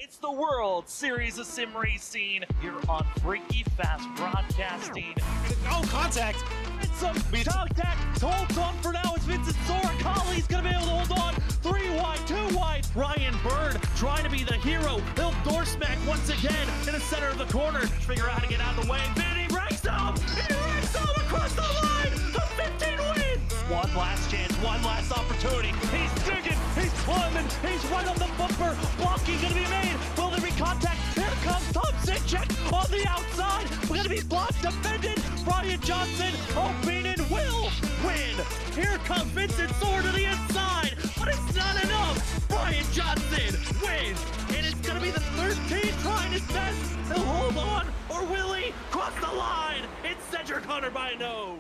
It's the World Series of Sim Racing here on Freaky Fast Broadcasting. No contact. And some contact. Holds on for now. It's Vincent Zora. Colley's going to be able to hold on. 3 wide, 2 wide. Ryan Bird trying to be the hero. He'll door smack once again in the center of the corner. Figure out how to get out of the way. Vinny breaks him. He breaks him across the line. The 15 wins. One last chance. One last opportunity. He's digging. He's climbing. He's right on the bumper. Blocking going to be made. Will there be contact? Here comes Thompson. Check on the outside. We're going to be blocked. Defended. Brian Johnson hoping it will win. Here comes Vincent Sword to the inside, but it's not enough. Brian Johnson wins, and it's going to be the 13th trying his best. He'll hold on, or will he cross the line? It's Cedric Hunter by a nose.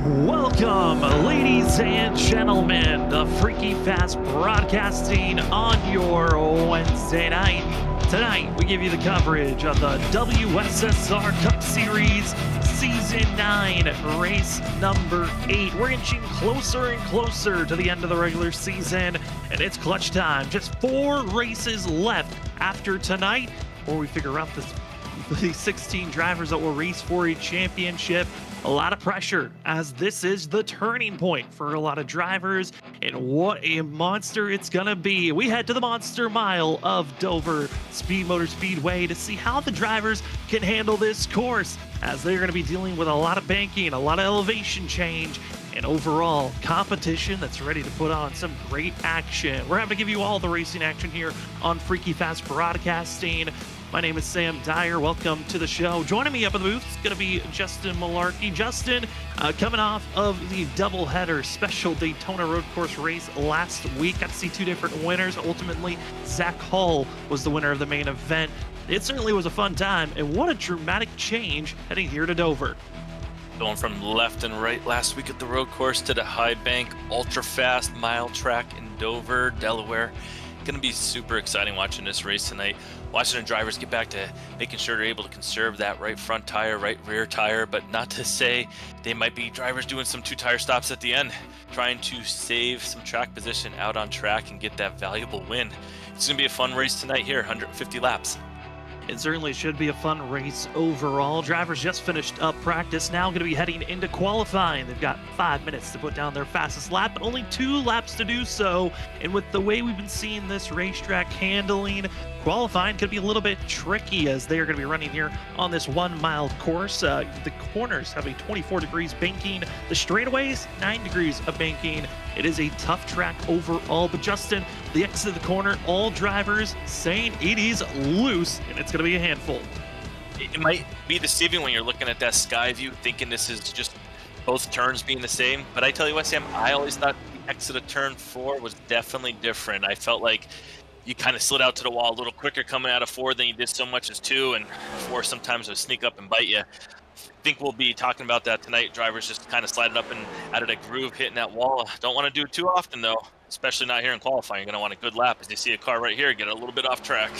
Welcome, ladies and gentlemen, to Freaky Fast Broadcasting on your Wednesday night. Tonight, we give you the coverage of the WSSR Cup Series Season 9, race number 8. We're inching closer and closer to the end of the regular season, and it's clutch time. Just 4 races left after tonight, where we figure out the 16 drivers that will race for a championship. A lot of pressure, as this is the turning point for a lot of drivers, and what a monster it's gonna be. We head to the Monster Mile of Dover Speed Motor Speedway to see how the drivers can handle this course, as they're gonna be dealing with a lot of banking, a lot of elevation change, and overall competition that's ready to put on some great action. We're happy to give you all the racing action here on Freaky Fast Broadcasting. My name is Sam Dyer. Welcome to the show. Joining me up in the booth is going to be Justin Malarkey. Justin, coming off of the doubleheader special Daytona Road Course race last week, got to see 2 different winners. Ultimately, Zach Hall was the winner of the main event. It certainly was a fun time, and what a dramatic change heading here to Dover. Going from left and right last week at the road course to the high bank, ultra fast mile track in Dover, Delaware. Going to be super exciting watching this race tonight. Watching the drivers get back to making sure they're able to conserve that right front tire, right rear tire, but not to say they might be drivers doing some 2-tire stops at the end, trying to save some track position out on track and get that valuable win. It's going to be a fun race tonight here, 150 laps. It certainly should be a fun race overall. Drivers just finished up practice, now going to be heading into qualifying. They've got 5 minutes to put down their fastest lap, but only 2 laps to do so. And with the way we've been seeing this racetrack handling, qualifying could be a little bit tricky, as they are going to be running here on this 1-mile course. The corners have a 24 degrees banking. The straightaways, 9 degrees of banking. It is a tough track overall, but Justin, the exit of the corner, all drivers saying it is loose, and it's going to be a handful. It might be deceiving when you're looking at that sky view, thinking this is just both turns being the same. But I tell you what, Sam, I always thought the exit of turn 4 was definitely different. I felt like you kind of slid out to the wall a little quicker coming out of 4 than you did so much as 2, and 4 sometimes would sneak up and bite you. I think we'll be talking about that tonight. Drivers just kind of sliding up and out of that groove, hitting that wall. Don't want to do it too often, though, especially not here in qualifying. You're going to want a good lap as you see a car right here get a little bit off track.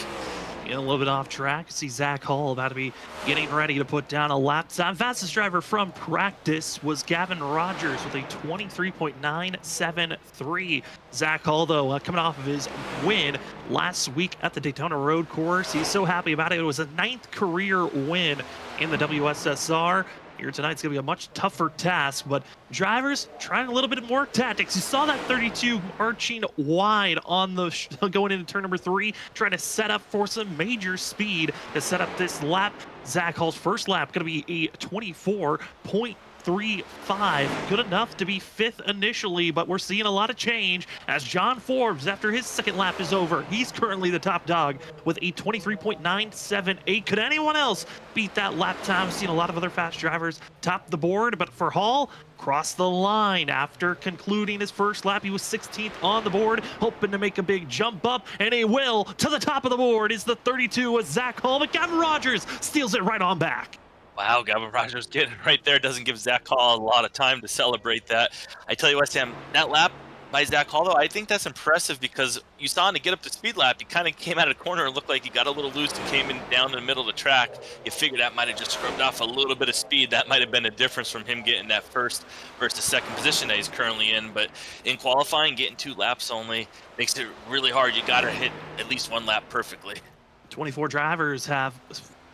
A little bit off track. See Zach Hall about to be getting ready to put down a lap time. Fastest driver from practice was Gavin Rogers with a 23.973. Zach Hall, though, coming off of his win last week at the Daytona Road Course. He's so happy about it. It was a 9th career win in the WSSR. here tonight's going to be a much tougher task, but drivers trying a little bit more tactics. You saw that 32 arching wide on the going into turn number 3, trying to set up for some major speed to set up this lap. Zach Hall's first lap going to be a 24.35, good enough to be 5th initially, but we're seeing a lot of change as John Forbes, after his second lap is over, he's currently the top dog with a 23.978. Could anyone else beat that lap time? I've seen a lot of other fast drivers top the board, but for Hall, cross the line after concluding his first lap. He was 16th on the board, hoping to make a big jump up, and he will. To the top of the board is the 32 with Zach Hall, but Gavin Rogers steals it right on back. Wow, Gavin Rogers getting right there. Doesn't give Zach Hall a lot of time to celebrate that. I tell you what, Sam, that lap by Zach Hall, though, I think that's impressive because you saw him to get up to speed lap. He kind of came out of the corner and looked like he got a little loose and came in down in the middle of the track. You figure that might have just scrubbed off a little bit of speed. That might have been a difference from him getting that first versus second position that he's currently in. But in qualifying, getting 2 laps only makes it really hard. You got to hit at least 1 lap perfectly. 24 drivers have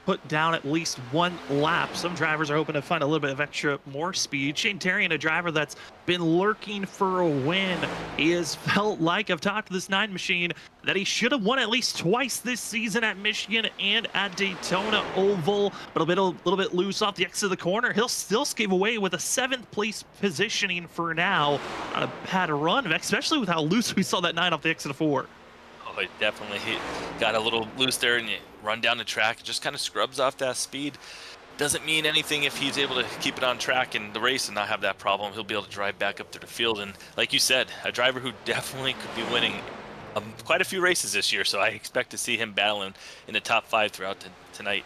put down at least 1 lap. Some drivers are hoping to find a little bit of extra more speed. Shane Terrian, a driver that's been lurking for a win. He has felt like, I've talked to this 9 machine, that he should have won at least twice this season at Michigan and at Daytona Oval, but a little bit loose off the exit of the corner. He'll still skate away with a 7th place positioning for now. Not a bad run, especially with how loose we saw that 9 off the exit of 4. Oh, it definitely got a little loose there, and you run down the track. It just kind of scrubs off that speed. Doesn't mean anything if he's able to keep it on track in the race and not have that problem. He'll be able to drive back up to the field. And like you said, a driver who definitely could be winning quite a few races this year. So I expect to see him battling in the top 5 throughout tonight.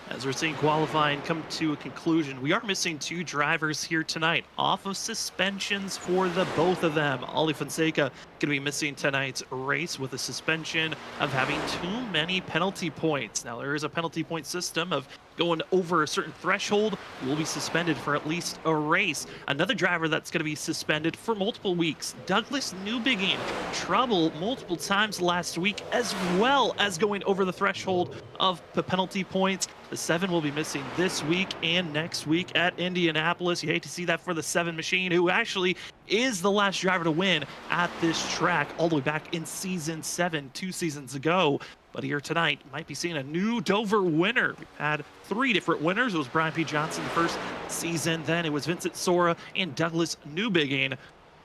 As we're seeing qualifying come to a conclusion, we are missing 2 drivers here tonight off of suspensions for the both of them. Ollie Fonseca going to be missing tonight's race with a suspension of having too many penalty points. Now, there is a penalty point system of going over a certain threshold, will be suspended for at least a race. Another driver that's going to be suspended for multiple weeks, Douglas Newbigging, trouble multiple times last week, as well as going over the threshold of the penalty points. The 7 will be missing this week and next week at Indianapolis. You hate to see that for the 7 machine, who actually is the last driver to win at this track all the way back in season 7, 2 seasons ago. But here tonight, might be seeing a new Dover winner. We've had 3 different winners. It was Brian P. Johnson the first season. Then it was Vincent Sora and Douglas Newbigging.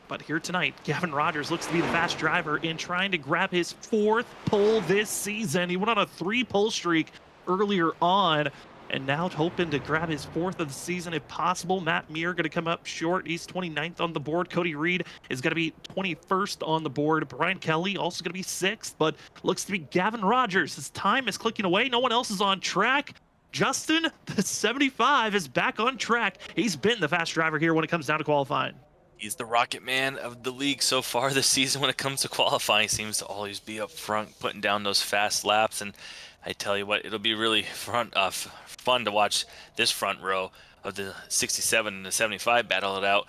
But here tonight, Gavin Rogers looks to be the fast driver in trying to grab his 4th pole this season. He went on a 3-pole streak earlier on, and now hoping to grab his 4th of the season if possible. Matt Muir going to come up short. He's 29th on the board. Cody Reed is going to be 21st on the board. Brian Kelly also going to be 6th, but looks to be Gavin Rogers. His time is clicking away. No one else is on track. Justin, the 75, is back on track. He's been the fast driver here when it comes down to qualifying. He's the rocket man of the league so far this season when it comes to qualifying. Seems to always be up front, putting down those fast laps. And I tell you what, it'll be really fun to watch this front row of the 67 and the 75 battle it out.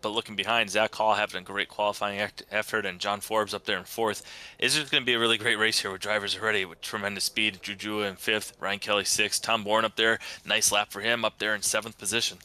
But looking behind, Zach Hall having a great qualifying effort, and John Forbes up there in 4th. It's just going to be a really great race here with drivers already with tremendous speed. Juju in 5th, Ryan Kelly 6th, Tom Bourne up there. Nice lap for him up there in 7th position.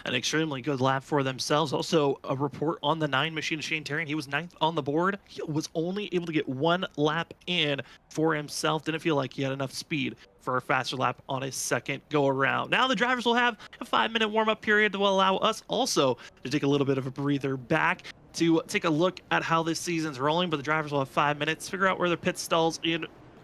An extremely good lap for themselves. Also, a report on the 9 machine of Shane Terrian. He was 9th on the board. He was only able to get 1 lap in for himself. Didn't feel like he had enough speed for a faster lap on his second go around. Now the drivers will have a 5-minute warm-up period that will allow us also to take a little bit of a breather back to take a look at how this season's rolling. But the drivers will have 5 minutes to figure out where their pit stalls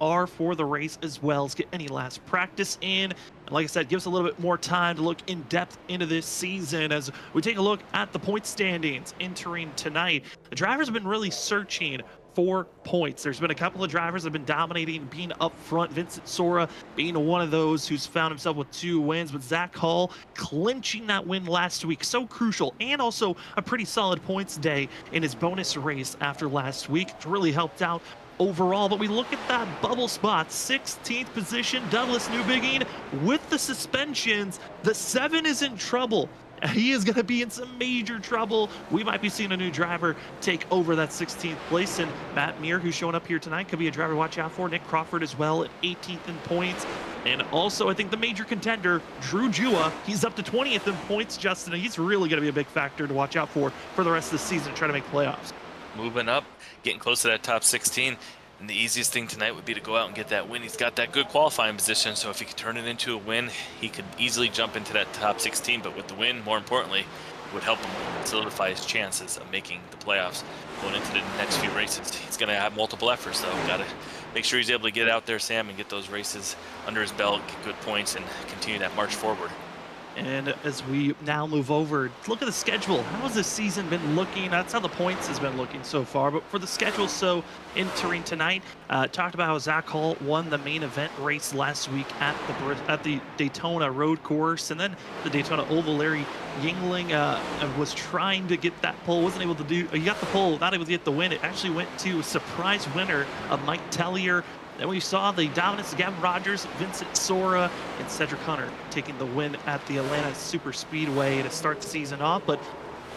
are for the race, as well as get any last practice in. And like I said, give us a little bit more time to look in depth into this season as we take a look at the point standings entering tonight. The drivers have been really searching for points. There's been a couple of drivers that have been dominating, being up front. Vincent Sora being one of those who's found himself with 2 wins, but Zach Hall clinching that win last week. So crucial, and also a pretty solid points day in his bonus race after last week. It's really helped out overall. But we look at that bubble spot, 16th position, Douglas Newbigging with the suspensions. The 7 is in trouble. He is going to be in some major trouble. We might be seeing a new driver take over that 16th place, and Matt Muir, who's showing up here tonight, could be a driver to watch out for. Nick Crawford as well at 18th in points. And also, I think the major contender, Drew Jua, he's up to 20th in points, Justin, and he's really going to be a big factor to watch out for the rest of the season to try to make playoffs. Moving up, getting close to that top 16. And the easiest thing tonight would be to go out and get that win. He's got that good qualifying position, so if he could turn it into a win, he could easily jump into that top 16. But with the win, more importantly, it would help him solidify his chances of making the playoffs. Going into the next few races, he's going to have multiple efforts, though. Got to make sure he's able to get out there, Sam, and get those races under his belt, get good points, and continue that march forward. And as we now move over, look at the schedule. How has this season been looking? That's how the points has been looking so far. But for the schedule, so entering tonight, talked about how Zach Hall won the main event race last week at the Daytona Road Course, and then the Daytona Oval. Larry Yingling was trying to get that pole, wasn't able to do. He got the pole, not able to get the win. It actually went to a surprise winner of Mike Tellier. Then we saw the dominance of Gavin Rogers, Vincent Sora, and Cedric Hunter taking the win at the Atlanta Super Speedway to start the season off. But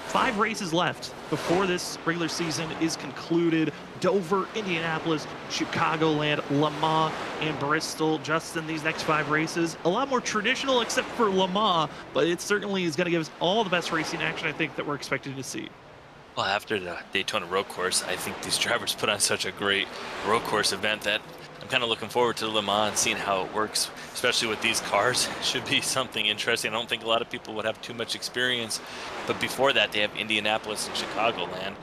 5 races left before this regular season is concluded. Dover, Indianapolis, Chicagoland, Le Mans, and Bristol. Justin, these next 5 races, a lot more traditional except for Le Mans, but it certainly is going to give us all the best racing action, I think, that we're expected to see. Well, after the Daytona Road Course, I think these drivers put on such a great road course event that I'm kind of looking forward to Le Mans and seeing how it works, especially with these cars. Should be something interesting. I don't think a lot of people would have too much experience. But before that, they have Indianapolis and Chicagoland.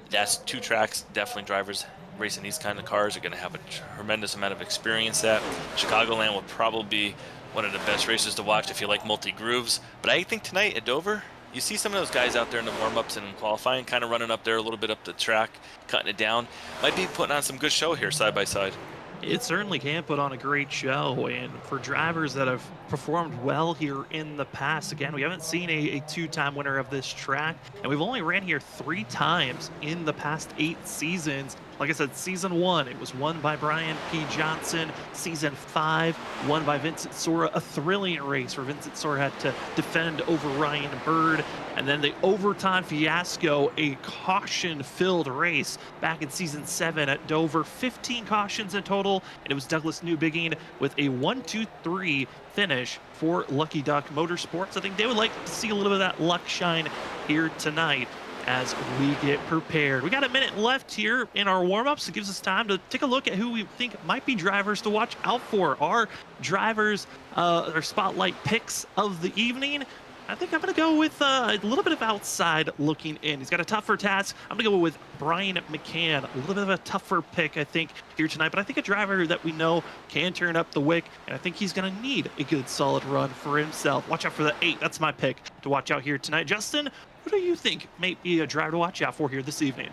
That's 2 tracks. Definitely drivers racing these kind of cars are going to have a tremendous amount of experience at. Chicagoland will probably be one of the best races to watch if you like multi-grooves. But I think tonight at Dover, you see some of those guys out there in the warm-ups and qualifying, kind of running up there a little bit up the track, cutting it down. Might be putting on some good show here side by side. It certainly can put on a great show, and for drivers that have performed well here in the past, again, we haven't seen a 2-time winner of this track, and we've only ran here 3 times in the past 8 seasons. Like I said, season 1, it was won by Brian P. Johnson. Season 5, won by Vincent Sora, a thrilling race where Vincent Sora had to defend over Ryan Bird. And then the overtime fiasco, a caution-filled race back in season 7 at Dover. 15 cautions in total, and it was Douglas Newbigging with a 1-2-3 finish for Lucky Duck Motorsports. I think they would like to see a little bit of that luck shine here tonight as we get prepared. We got a minute left here in our warm-ups. It gives us time to take a look at who we think might be drivers to watch out for. Our drivers, our spotlight picks of the evening. I think I'm going to go with a little bit of outside looking in. He's got a tougher task. I'm going to go with Brian McCann. A little bit of a tougher pick, I think, here tonight. But I think a driver that we know can turn up the wick, and I think he's going to need a good, solid run for himself. Watch out for the 8. That's my pick to watch out here tonight. Justin, who do you think may be a driver to watch out for here this evening?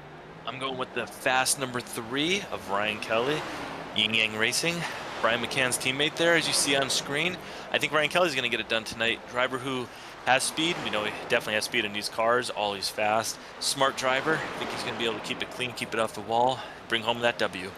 I'm going with the fast number 3 of Ryan Kelly, Yin Yang Racing. Brian McCann's teammate there, as you see on screen. I think Ryan Kelly's going to get it done tonight. Driver who has speed. We know he definitely has speed in these cars. Always fast. Smart driver. I think he's going to be able to keep it clean, keep it off the wall, bring home that W.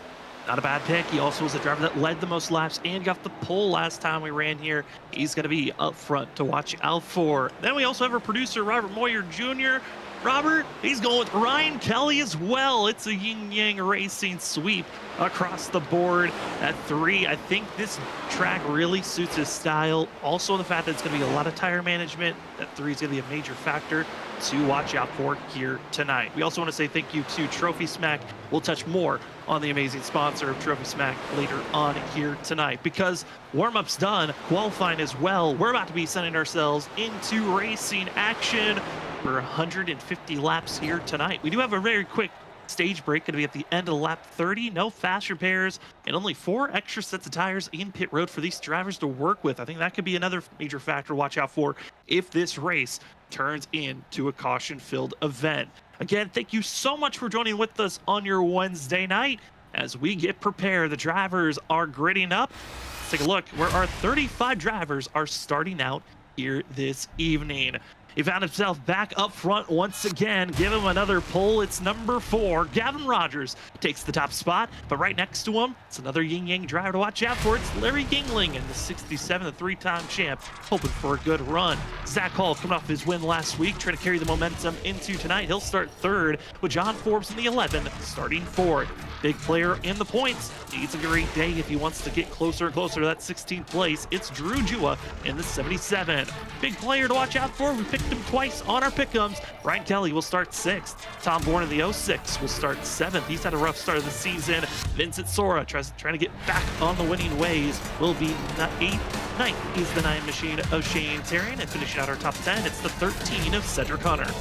Not a bad pick. He also was the driver that led the most laps and got the pole last time we ran here. He's going to be up front to watch out for. Then we also have our producer, Robert Moyer Jr. Robert, he's going with Ryan Kelly as well. It's a Yin Yang Racing sweep across the board at 3. I think this track really suits his style. Also the fact that it's going to be a lot of tire management. That 3 is going to be a major factor to watch out for here tonight. We also want to say thank you to Trophy Smack. We'll touch more on the amazing sponsor of Trophy Smack later on here tonight, because warm-up's done, qualifying as well. We're about to be sending ourselves into racing action for 150 laps here tonight. We do have a very quick stage break, going to be at the end of lap 30. No fast repairs and only 4 extra sets of tires in pit road for these drivers to work with. I think that could be another major factor to watch out for if this race turns into a caution-filled event. Again, thank you so much for joining with us on your Wednesday night. As we get prepared, the drivers are gridding up. Let's take a look where our 35 drivers are starting out here this evening. He found himself back up front once again. Give him another pull. It's number 4. Gavin Rogers takes the top spot, but right next to him, it's another Ying Yang driver to watch out for. It's Larry Yingling in the 67, the 3-time champ, hoping for a good run. Zach Hall coming off his win last week, trying to carry the momentum into tonight. He'll start 3rd with John Forbes in the 11, starting 4th. Big player in the points. Needs a great day if he wants to get closer and closer to that 16th place. It's Drew Jua in the 77. Big player to watch out for. We picked him twice on our pick'ems. Brian Kelly will start 6th. Tom Bourne in the 06 will start 7th. He's had a rough start of the season. Vincent Sora trying to get back on the winning ways. Will be 8th. 9th is the 9 machine of Shane Terrian. And finishing out our top 10, it's the 13 of Cedric Hunter.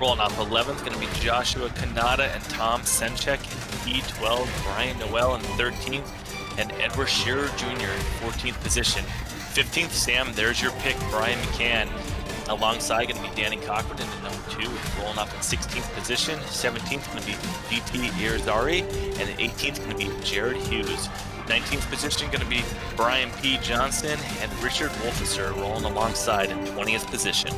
Rolling off 11th, going to be Joshua Kanata and Tom Senchek in P12, Brian Noel in 13th, and Edward Shearer Jr. in 14th position. 15th, Sam, there's your pick, Brian McCann. Alongside going to be Danny Cochran in the number 2, rolling off in 16th position. 17th going to be GT Irizarry, and the 18th going to be Jared Hughes. 19th position going to be Brian P. Johnson and Richard Wolfeser rolling alongside in 20th position.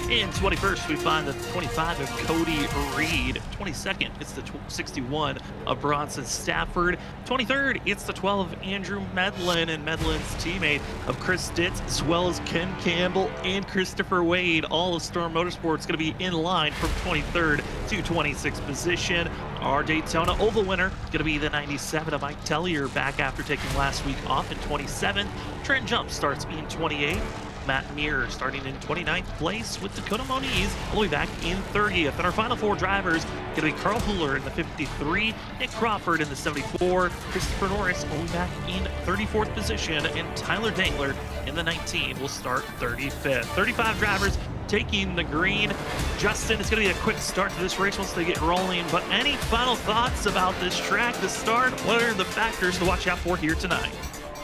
In 21st, we find the 25 of Cody Reed. 22nd, it's the 61 of Bronson Stafford. 23rd, it's the 12 of Andrew Medlin, and Medlin's teammate of Chris Ditz, as well as Ken Campbell and Christopher Wade. All of Storm Motorsports going to be in line from 23rd to 26th position. Our Daytona Oval winner going to be the 97 of Mike Tellier, back after taking last week off in 27th. Trent Jump starts in 28th. Matt Muir starting in 29th place with Dakota Moniz all the way back in 30th. And our final 4 drivers going to be Carl Huller in the 53, Nick Crawford in the 74, Christopher Norris all the way back in 34th position, and Tyler Dangler in the 19 will start 35th. 35 drivers taking the green. Justin, it's going to be a quick start to this race once they get rolling, but any final thoughts about this track to start? What are the factors to watch out for here tonight?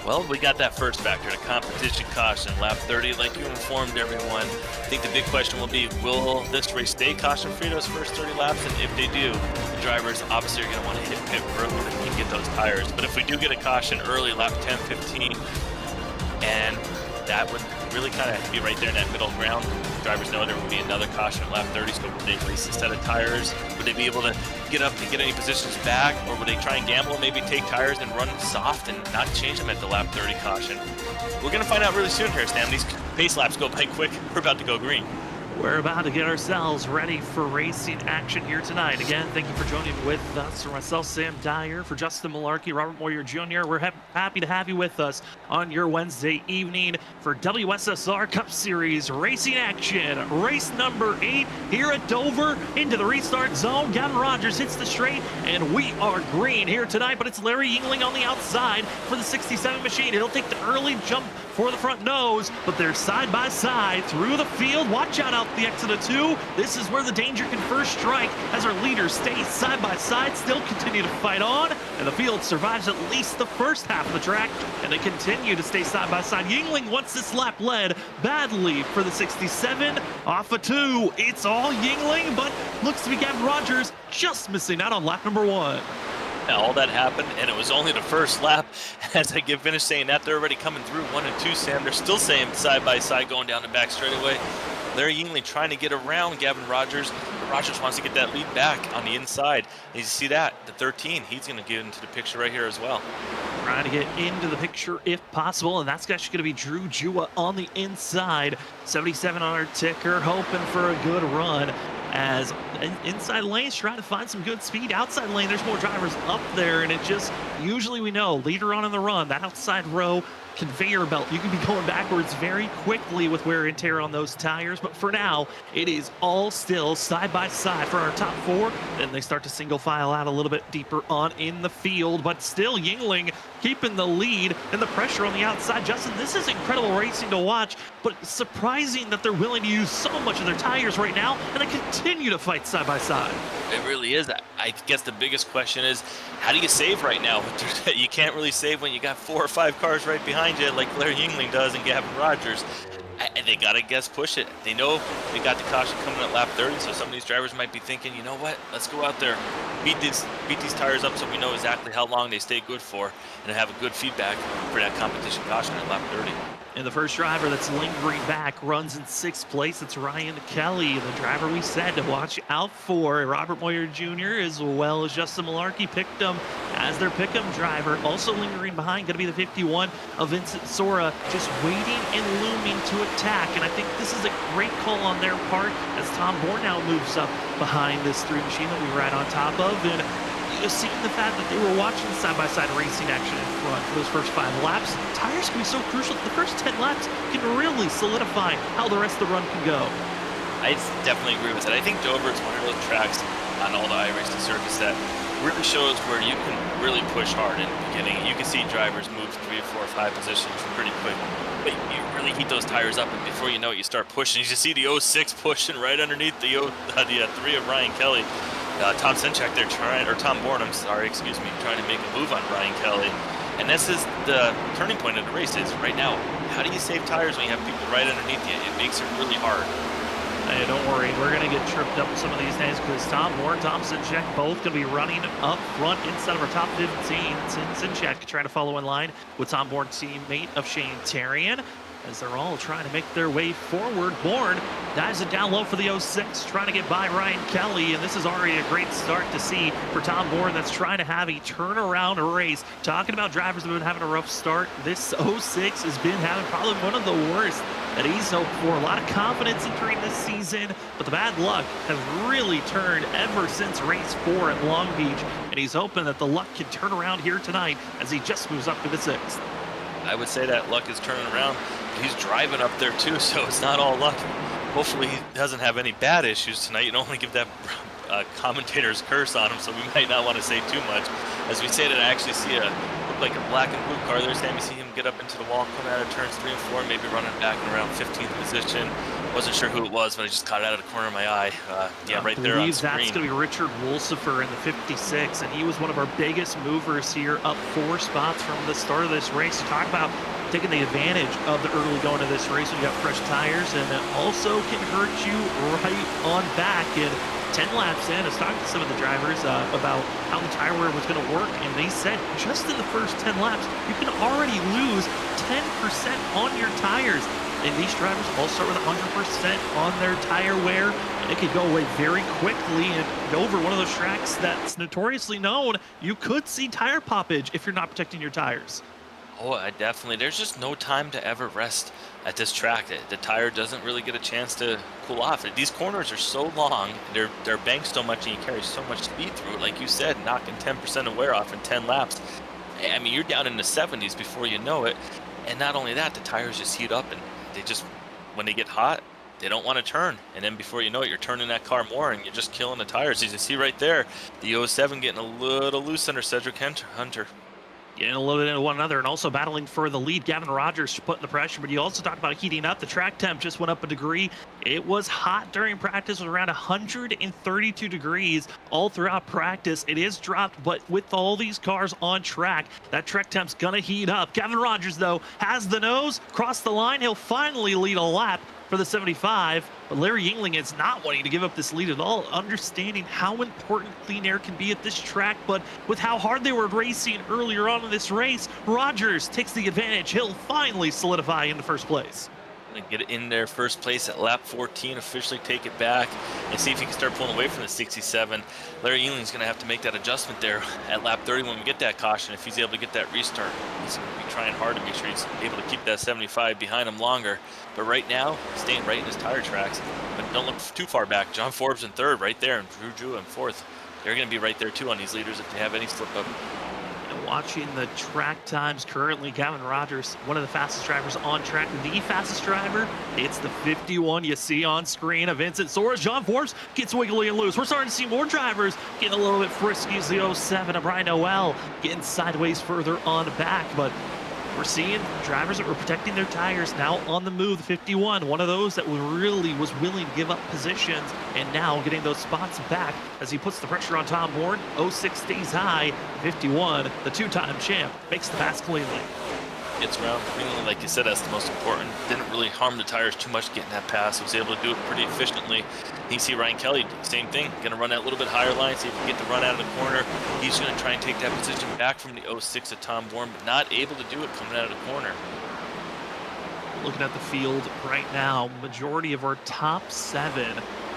Well, we got that first factor, the competition caution, lap 30, like you informed everyone. I think the big question will be, will this race stay caution-free those first 30 laps? And if they do, the drivers obviously are going to want to hit pit early if we can get those tires. But if we do get a caution early, lap 10, 15, and that would really kind of be right there in that middle ground. Drivers know there will be another caution at lap 30, so would they race a set of tires? Would they be able to get up and get any positions back? Or would they try and gamble and maybe take tires and run soft and not change them at the lap 30 caution? We're going to find out really soon here, Sam. These pace laps go by quick. We're about to go green. We're about to get ourselves ready for racing action here tonight. Again, thank you for joining with us. For myself, Sam Dyer, for Justin Malarkey, Robert Moyer Jr., we're happy to have you with us on your Wednesday evening for WSSR Cup Series racing action. Race number 8 here at Dover into the restart zone. Gavin Rogers hits the straight, and we are green here tonight, but it's Larry Yingling on the outside for the 67 machine. It'll take the early jump for the front nose, but they're side by side through the field. Watch out the exit of 2. This is where the danger can first strike as our leaders stay side by side, still continue to fight on, and the field survives at least the first half of the track, and they continue to stay side by side. Yingling wants this lap led badly for the 67. Off of 2, it's all Yingling, but looks to be Gavin Rogers just missing out on lap number 1. All that happened, and it was only the first lap. As I get finished saying that, they're already coming through 1 and 2, Sam. They're still saying side by side going down the back straightaway. Larry Yingling trying to get around Gavin Rogers. But Rogers wants to get that lead back on the inside. And you see that, the 13, he's going to get into the picture right here as well. Trying to get into the picture if possible, and that's actually going to be Drew Jua on the inside. 77 on our ticker, hoping for a good run. As inside lanes trying to find some good speed. Outside lane, there's more drivers up there, and it just, usually we know, later on in the run, that outside row conveyor belt, you can be going backwards very quickly with wear and tear on those tires, but for now it is all still side by side for our top 4. Then they start to single file out a little bit deeper on in the field, but still Yingling keeping the lead and the pressure on the outside. Justin, this is incredible racing to watch, but surprising that they're willing to use so much of their tires right now, and they continue to fight side by side. It really is. I guess the biggest question is, how do you save right now? You can't really save when you got 4 or 5 cars right behind you like Larry Yingling does and Gavin Rogers. they got to guess push it. They know they got the caution coming at lap 30, so some of these drivers might be thinking, you know what, let's go out there, beat these tires up so we know exactly how long they stay good for, and have a good feedback for that competition caution at lap 30. And the first driver that's lingering back runs in 6th place. It's Ryan Kelly, the driver we said to watch out for. Robert Moyer Jr. as well as Justin Malarkey picked him as their pick'em driver. Also lingering behind, going to be the 51 of Vincent Sora, just waiting and looming to attack. And I think this is a great call on their part as Tom Bourne now moves up behind this 3 machine that we ride on top of. And you've seen the fact that they were watching side-by-side racing action in front for those first 5 laps. Tires can be so crucial. The first 10 laps can really solidify how the rest of the run can go. I definitely agree with that. I think Dover is one of those tracks on all the iRacing circuits that really shows where you can really push hard in the beginning. You can see drivers move 3, 4, 5 positions pretty quick. But you really heat those tires up, and before you know it, you start pushing. You just see the 06 pushing right underneath the 3 of Ryan Kelly. Tom Sinchak there Tom Bourne, I'm sorry, excuse me, trying to make a move on Ryan Kelly. And this is the turning point of the race is right now. How do you save tires when you have people right underneath you? It makes it really hard. Hey, don't worry, we're going to get tripped up some of these days because Tom Bourne, Tom Sinchak both going to be running up front inside of our top 15. Sinchak trying to follow in line with Tom Bourne, teammate of Shane Terrian, as they're all trying to make their way forward. Bourne dives it down low for the 06, trying to get by Ryan Kelly, and this is already a great start to see for Tom Bourne that's trying to have a turnaround race. Talking about drivers that have been having a rough start, this 06 has been having probably one of the worst that he's hoped for. A lot of confidence entering this season, but the bad luck has really turned ever since race 4 at Long Beach, and he's hoping that the luck can turn around here tonight as he just moves up to the 6th. I would say that luck is turning around. He's driving up there too, so it's not all luck. Hopefully he doesn't have any bad issues tonight. You don't want to give that commentator's curse on him, so we might not want to say too much. As we say that, I actually see look like a black and blue car there. Sam, you see him get up into the wall, come out of turns 3 and 4, maybe running back in around 15th position. Wasn't sure who it was, but I just caught it out of the corner of my eye. Yeah, right there on screen. That's going to be Richard Wolsifer in the 56, and he was one of our biggest movers here, up 4 spots from the start of this race. Talk about taking the advantage of the early going of this race when you got fresh tires, and it also can hurt you right on back. And 10 laps in, I was talking to some of the drivers about how the tire wear was going to work, and they said just in the first 10 laps, you can already lose 10% on your tires. And these drivers all start with 100% on their tire wear, and it could go away very quickly. And over one of those tracks that's notoriously known, you could see tire poppage if you're not protecting your tires. Oh, I definitely. There's just no time to ever rest at this track. The tire doesn't really get a chance to cool off. These corners are so long, they're banked so much, and you carry so much speed through it. Like you said, knocking 10% of wear off in 10 laps. I mean, you're down in the 70s before you know it. And not only that, the tires just heat up, and they just, when they get hot, they don't want to turn. And then before you know it, you're turning that car more, and you're just killing the tires. As you see right there, the 07 getting a little loose under Cedric Hunter. Getting a little bit into one another and also battling for the lead. Gavin Rogers putting the pressure, but you also talked about heating up. The track temp just went up a degree. It was hot during practice, with around 132 degrees all throughout practice. It is dropped, but with all these cars on track, that track temp's gonna heat up. Gavin Rogers, though, has the nose, crossed the line. He'll finally lead a lap for the 75, but Larry Yingling is not wanting to give up this lead at all, understanding how important clean air can be at this track. But with how hard they were racing earlier on in this race, Rogers takes the advantage. He'll finally solidify in the first place. Get it in there first place at lap 14, officially take it back and see if he can start pulling away from the 67. Larry Yingling's going to have to make that adjustment there at lap 30 when we get that caution. If he's able to get that restart, he's going to be trying hard to make sure he's able to keep that 75 behind him longer. But right now, staying right in his tire tracks. But don't look too far back. John Forbes in third right there, and Drew Drew in fourth. They're going to be right there too on these leaders if they have any slip up. Watching the track times currently, Gavin Rogers, one of the fastest drivers on track, the fastest driver. It's the 51 you see on screen of Vincent Soares. John Forbes gets wiggly and loose. We're starting to see more drivers getting a little bit frisky as the 07 of Brian Noel getting sideways further on back, but we're seeing drivers that were protecting their tires now on the move. The 51, one of those that really was willing to give up positions, and now getting those spots back as he puts the pressure on Tom Bourne. 06 stays high. 51, the two-time champ, makes the pass cleanly. gets around cleanly. Like you said, that's the most important. Didn't really harm the tires too much getting that pass. Was able to do it pretty efficiently. You see Ryan Kelly, same thing. Going to run that little bit higher line, see if he can get the run out of the corner. He's going to try and take that position back from the 06 of Tom Bourne, but not able to do it coming out of the corner. Looking at the field right now, majority of our top 7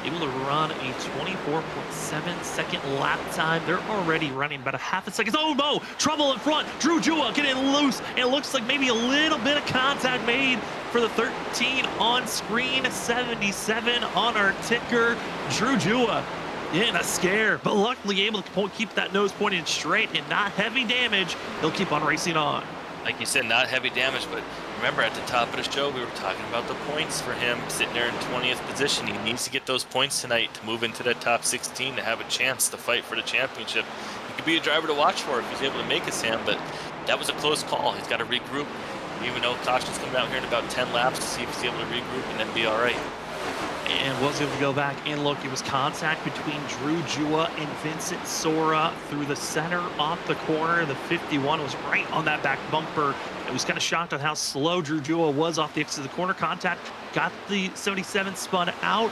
able to run a 24.7 second lap time. They're already running about a half a second. Oh no, trouble in front. Drew Jua getting loose. And it looks like maybe a little bit of contact made for the 13 on screen, 77 on our ticker. Drew Jua in a scare, but luckily able to keep that nose pointed straight and not heavy damage. He'll keep on racing on. Like you said, not heavy damage, but remember at the top of the show, we were talking about the points for him sitting there in 20th position. He needs to get those points tonight to move into that top 16 to have a chance to fight for the championship. He could be a driver to watch for if he's able to make it, Sam, but that was a close call. He's got to regroup, even though caution's coming out here in about 10 laps to see if he's able to regroup and then be all right. And was able to go back and look. It was contact between Drew Jua and Vincent Sora through the center off the corner. The 51 was right on that back bumper. It was kind of shocked at how slow Drew Jua was off the exit of the corner. Contact got the 77 spun out,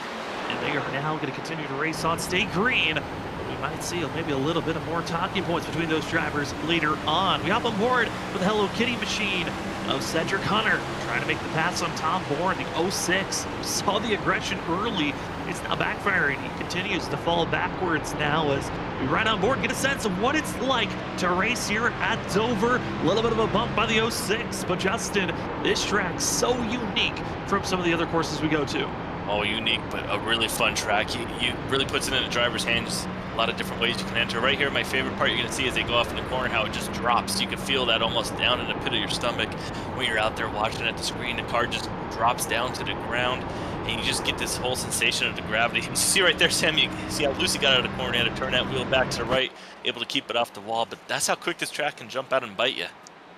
and they are now going to continue to race on. Stay green. We might see maybe a little bit of more talking points between those drivers later on. We hop on board with the Hello Kitty machine of Cedric Hunter trying to make the pass on Tom Bourne, the 06. We saw the aggression early. It's now backfiring. He continues to fall backwards now as we ride on board, get a sense of what it's like to race here at Dover. A little bit of a bump by the 06, but Justin, this track's so unique from some of the other courses we go to. Oh, unique, but a really fun track. You really puts it in the driver's hands. A lot of different ways you can enter. Right here, my favorite part you're going to see as they go off in the corner, how it just drops. You can feel that almost down in the pit of your stomach when you're out there watching at the screen. The car just drops down to the ground, and you just get this whole sensation of the gravity. You see right there, Sam, you see how Lucy got out of the corner. He had to turn that wheel back to the right, able to keep it off the wall. But that's how quick this track can jump out and bite you.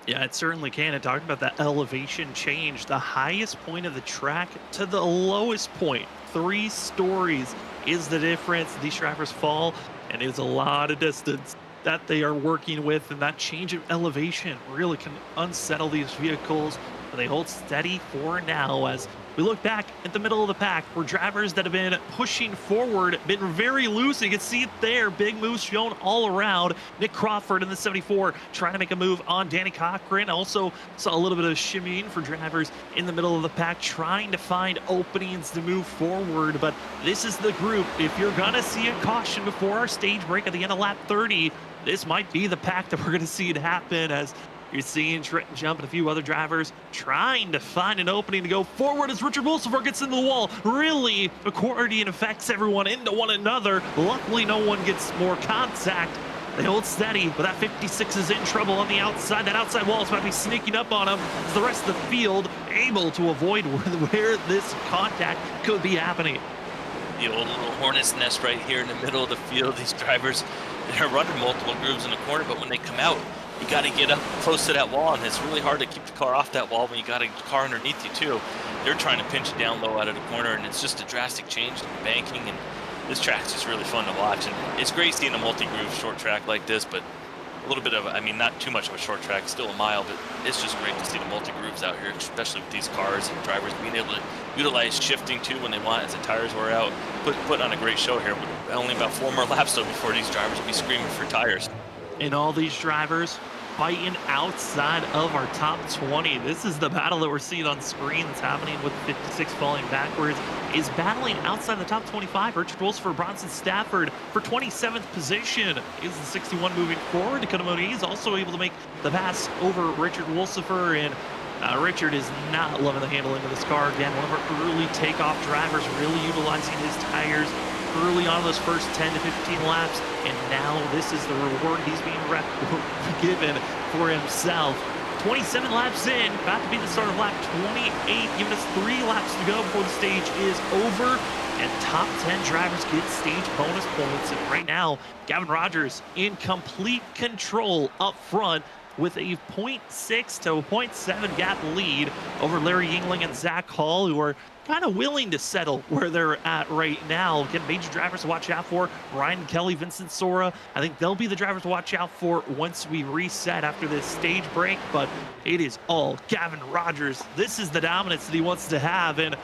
Yeah, it certainly can. And talking about that elevation change, the highest point of the track to the lowest point, 3 stories is the difference. These drivers fall, and it's a lot of distance that they are working with, and that change of elevation really can unsettle these vehicles. But they hold steady for now as we look back at the middle of the pack where drivers that have been pushing forward, been very loose. You can see it there. Big moves shown all around. Nick Crawford in the 74 trying to make a move on Danny Cochran. Also saw a little bit of shimmying for drivers in the middle of the pack trying to find openings to move forward. But this is the group. If you're going to see a caution before our stage break at the end of lap 30, this might be the pack that we're going to see it happen as you're seeing Trenton Jump and a few other drivers trying to find an opening to go forward as Richard Wilson gets into the wall. Really, accordion affects everyone into one another. Luckily, no one gets more contact. They hold steady, but that 56 is in trouble on the outside. That outside wall is about to be sneaking up on him as the rest of the field able to avoid where this contact could be happening. The old little hornet's nest right here in the middle of the field. These drivers, they're running multiple grooves in the corner, but when they come out, you got to get up close to that wall, and it's really hard to keep the car off that wall when you got a car underneath you too. They're trying to pinch it down low out of the corner, and it's just a drastic change in banking, and this track's just really fun to watch. And it's great seeing a multi-groove short track like this, but a little bit of, I mean, not too much of a short track, still a mile, but it's just great to see the multi-grooves out here, especially with these cars and drivers being able to utilize shifting too when they want as the tires wear out. Put on a great show here, but only about 4 more laps though before these drivers will be screaming for tires. And all these drivers fighting outside of our top 20. This is the battle that we're seeing on screen that's happening with 56 falling backwards. Is battling outside the top 25. Richard Wilson, Bronson Stafford for 27th position. Is the 61 moving forward? Dakota Moniz is also able to make the pass over Richard Wolsifer, and Richard is not loving the handling of this car. Again, one of our early takeoff drivers, really utilizing his tires early on those first 10 to 15 laps, and now this is the reward he's being given for himself. 27 laps in, about to be the start of lap 28, giving us 3 laps to go before the stage is over, and top 10 drivers get stage bonus points. And right now, Gavin Rogers in complete control up front with a .6 to a .7 gap lead over Larry Yingling and Zach Hall, who are kind of willing to settle where they're at right now. Again, major drivers to watch out for: Ryan Kelly, Vincent Sora. I think they'll be the drivers to watch out for once we reset after this stage break, but it is all Gavin Rogers. This is the dominance that he wants to have, and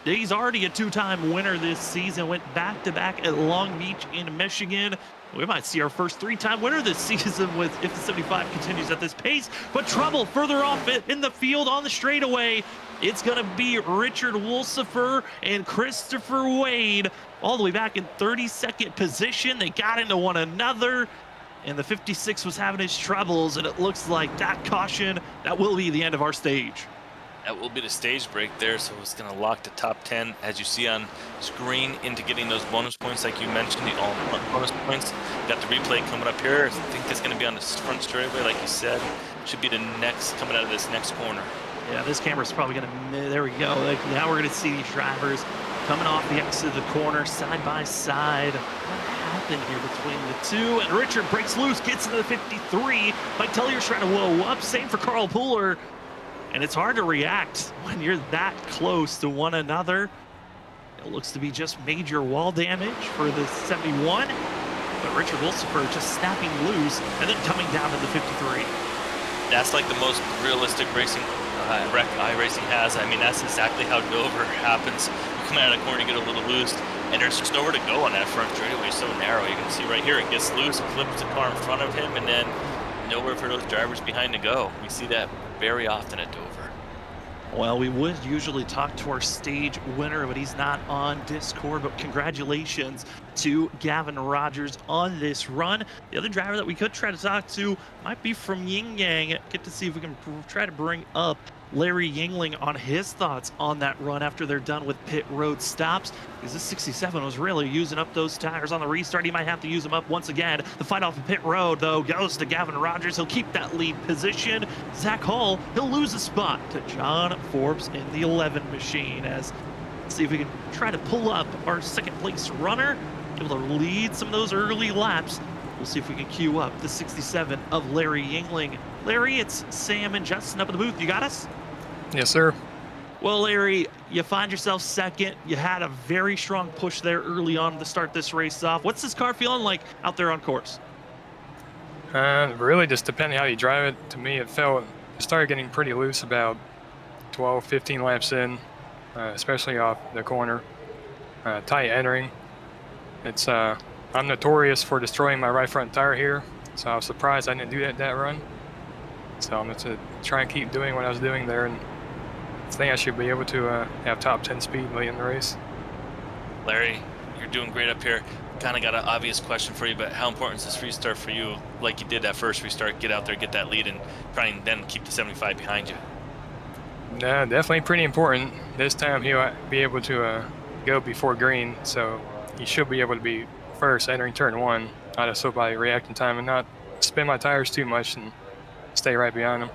he's already a two-time winner this season, went back-to-back at Long Beach in Michigan. We might see our first three-time winner this season with if the 75 continues at this pace. But trouble further off in the field on the straightaway. It's going to be Richard Wolsifer and Christopher Wade all the way back in 32nd position. They got into one another, and the 56 was having his troubles, and it looks like that caution, that will be the end of our stage. That will be the stage break there, so it's going to lock the top 10, as you see on screen, into getting those bonus points like you mentioned, the all bonus points. Got the replay coming up here. I think it's going to be on the front straightaway, like you said. Should be the next, coming out of this next corner. Yeah, this camera's probably going to, there we go. Like, now we're going to see these drivers coming off the exit of the corner, side by side. What happened here between the two? And Richard breaks loose, gets into the 53. Mike Tellier's trying to whoa up. Same for Carl Pooler. And it's hard to react when you're that close to one another. It looks to be just major wall damage for the 71. But Richard Wolsifer just snapping loose and then coming down to the 53. That's like the most realistic racing wreck iRacing has. I mean, that's exactly how Dover happens. You come out of the corner, you get a little loose, and there's just nowhere to go on that front straightaway. It's so narrow. You can see right here, it gets loose, flips the car in front of him, and then nowhere for those drivers behind to go. We see that very often at Dover. Well, we would usually talk to our stage winner, but he's not on Discord. But congratulations to Gavin Rogers on this run. The other driver that we could try to talk to might be from Yin Yang. Get to see if we can try to bring up Larry Yingling on his thoughts on that run after they're done with pit road stops. Because this 67 was really using up those tires on the restart. He might have to use them up once again. The fight off of pit road, though, goes to Gavin Rogers. He'll keep that lead position. Zach Hall, he'll lose a spot to John Forbes in the 11 machine. As let's see if we can try to pull up our second place runner, able to lead some of those early laps. We'll see if we can queue up the 67 of Larry Yingling. Larry, it's Sam and Justin up in the booth. You got us? Yes, sir. Well, Larry, you find yourself second. You had a very strong push there early on to start this race off. What's this car feeling like out there on course? Really just depending how you drive it. To me, it started getting pretty loose about 12, 15 laps in, especially off the corner. Tight entering. I'm notorious for destroying my right front tire here, so I was surprised I didn't do that run. So I'm going to try and keep doing what I was doing there, and I think I should be able to have top 10 speed late in the race. Larry, you're doing great up here. Kind of got an obvious question for you, but how important is this restart for you? Like you did that first restart, get out there, get that lead, and try and then keep the 75 behind you. Yeah, definitely pretty important. This time he'll be able to go before green, so he should be able to be first entering turn one out of by reacting time and not spin my tires too much and stay right behind him.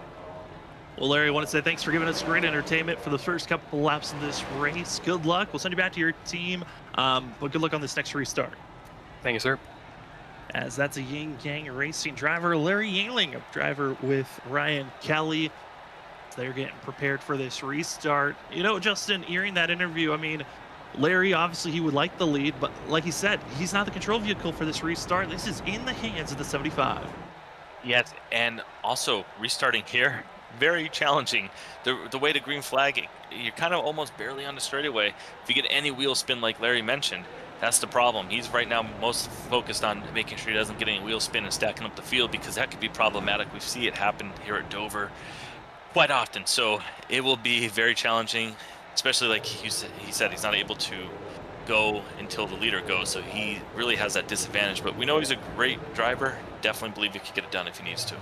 Well, Larry, I want to say thanks for giving us great entertainment for the first couple laps of this race. Good luck. We'll send you back to your team, but good luck on this next restart. Thank you, sir. As that's a Yin Yang Racing driver, Larry Yingling, a driver with Ryan Kelly. They're getting prepared for this restart. You know, Justin, hearing that interview, I mean, Larry, obviously he would like the lead, but like he said, he's not the control vehicle for this restart. This is in the hands of the 75. Yes, and also restarting here, very challenging. The way to green flag, you're kind of almost barely on the straightaway. If you get any wheel spin like Larry mentioned, that's the problem. He's right now most focused on making sure he doesn't get any wheel spin and stacking up the field, because that could be problematic. We see it happen here at Dover quite often, so it will be very challenging, especially like he said, he's not able to go until the leader goes, so he really has that disadvantage. But we know he's a great driver. Definitely believe he could get it done if he needs to.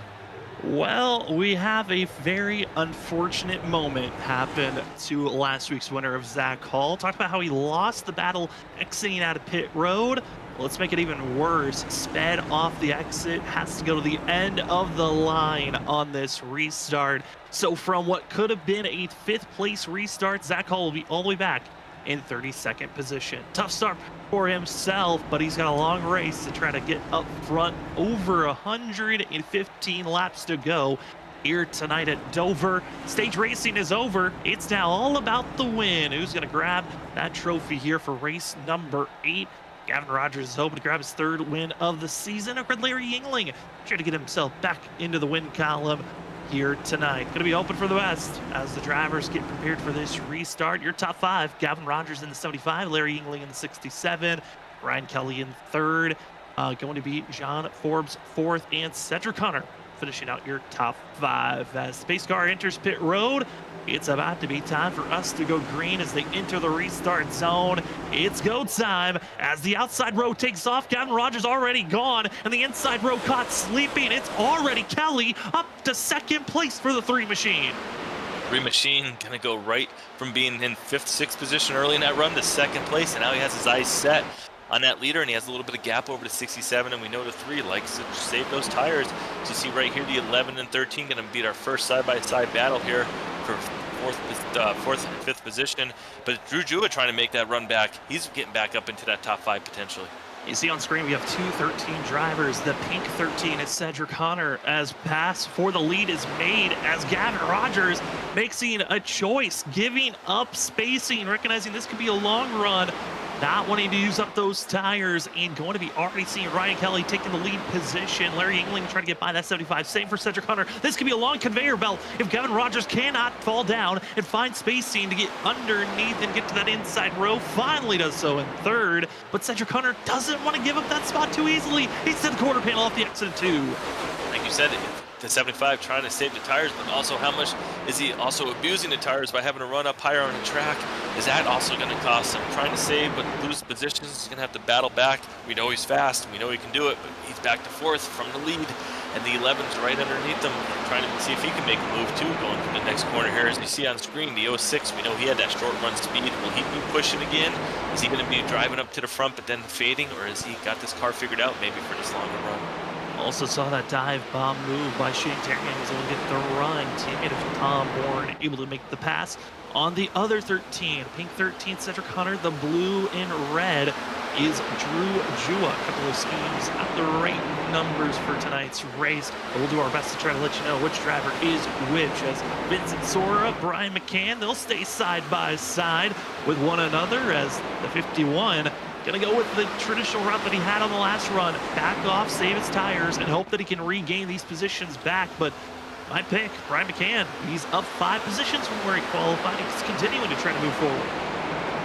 Well, we have a very unfortunate moment happen to last week's winner of Zach Hall. Talked about how he lost the battle exiting out of pit road. Let's make it even worse. Sped off the exit, has to go to the end of the line on this restart. So from what could have been a 5th place restart, Zach Hall will be all the way back in 32nd position. Tough start for himself, but he's got a long race to try to get up front. Over 115 laps to go here tonight at Dover. Stage racing is over. It's now all about the win. Who's going to grab that trophy here for race number 8? Gavin Rogers is hoping to grab his 3rd win of the season. Over Larry Yingling trying to get himself back into the win column here tonight. Going to be open for the best as the drivers get prepared for this restart. Your top 5, Gavin Rogers in the 75, Larry Yingling in the 67, Ryan Kelly in 3rd, going to be John Forbes 4th, and Cedric Hunter finishing out your top 5. As Space Car enters pit road, it's about to be time for us to go green as they enter the restart zone. It's go time as the outside row takes off. Gavin Rogers already gone, and the inside row caught sleeping. It's already Kelly up to 2nd place for the 3 machine. 3 machine gonna go right from being in 5th, 6th position early in that run to 2nd place, and now he has his eyes set on that leader, and he has a little bit of gap over to 67, and we know the 3 likes to save those tires. As you see right here, the 11 and 13 gonna beat our first side-by-side battle here for 4th and 5th position. But Drew Jua trying to make that run back. He's getting back up into that top 5 potentially. You see on screen we have 2 13 drivers. The pink 13 is Cedric Hunter, as pass for the lead is made as Gavin Rogers making a choice, giving up spacing, recognizing this could be a long run, not wanting to use up those tires, and going to be already seeing Ryan Kelly taking the lead position. Larry Yingling trying to get by that 75. Same for Cedric Hunter. This could be a long conveyor belt if Gavin Rogers cannot fall down and find spacing to get underneath and get to that inside row. Finally does so in 3rd, but Cedric Hunter doesn't want to give up that spot too easily. He's to the quarter panel off the exit 2. Like you said, the 75 trying to save the tires, but also how much is he also abusing the tires by having to run up higher on the track? Is that also going to cost him? Trying to save but lose positions, he's going to have to battle back. We know he's fast, we know he can do it, but he's back to 4th from the lead, and the 11's right underneath him, trying to see if he can make a move too, going from the next corner here. As you see on screen, the 06, we know he had that short run speed. Will he be pushing again? Is he going to be driving up to the front but then fading, or has he got this car figured out maybe for this longer run? Also saw that dive bomb move by Shane Terry. He was able to get the run. Teammate of Tom Bourne able to make the pass on the other 13. Pink 13, Cedric Hunter. The blue and red is Drew Jua. A couple of schemes at the right numbers for tonight's race. But we'll do our best to try to let you know which driver is which. As Vincent Sora, Brian McCann, they'll stay side by side with one another, as the 51 gonna go with the traditional route that he had on the last run. Back off, save his tires, and hope that he can regain these positions back. But my pick, Brian McCann, he's up 5 positions from where he qualified. He's continuing to try to move forward.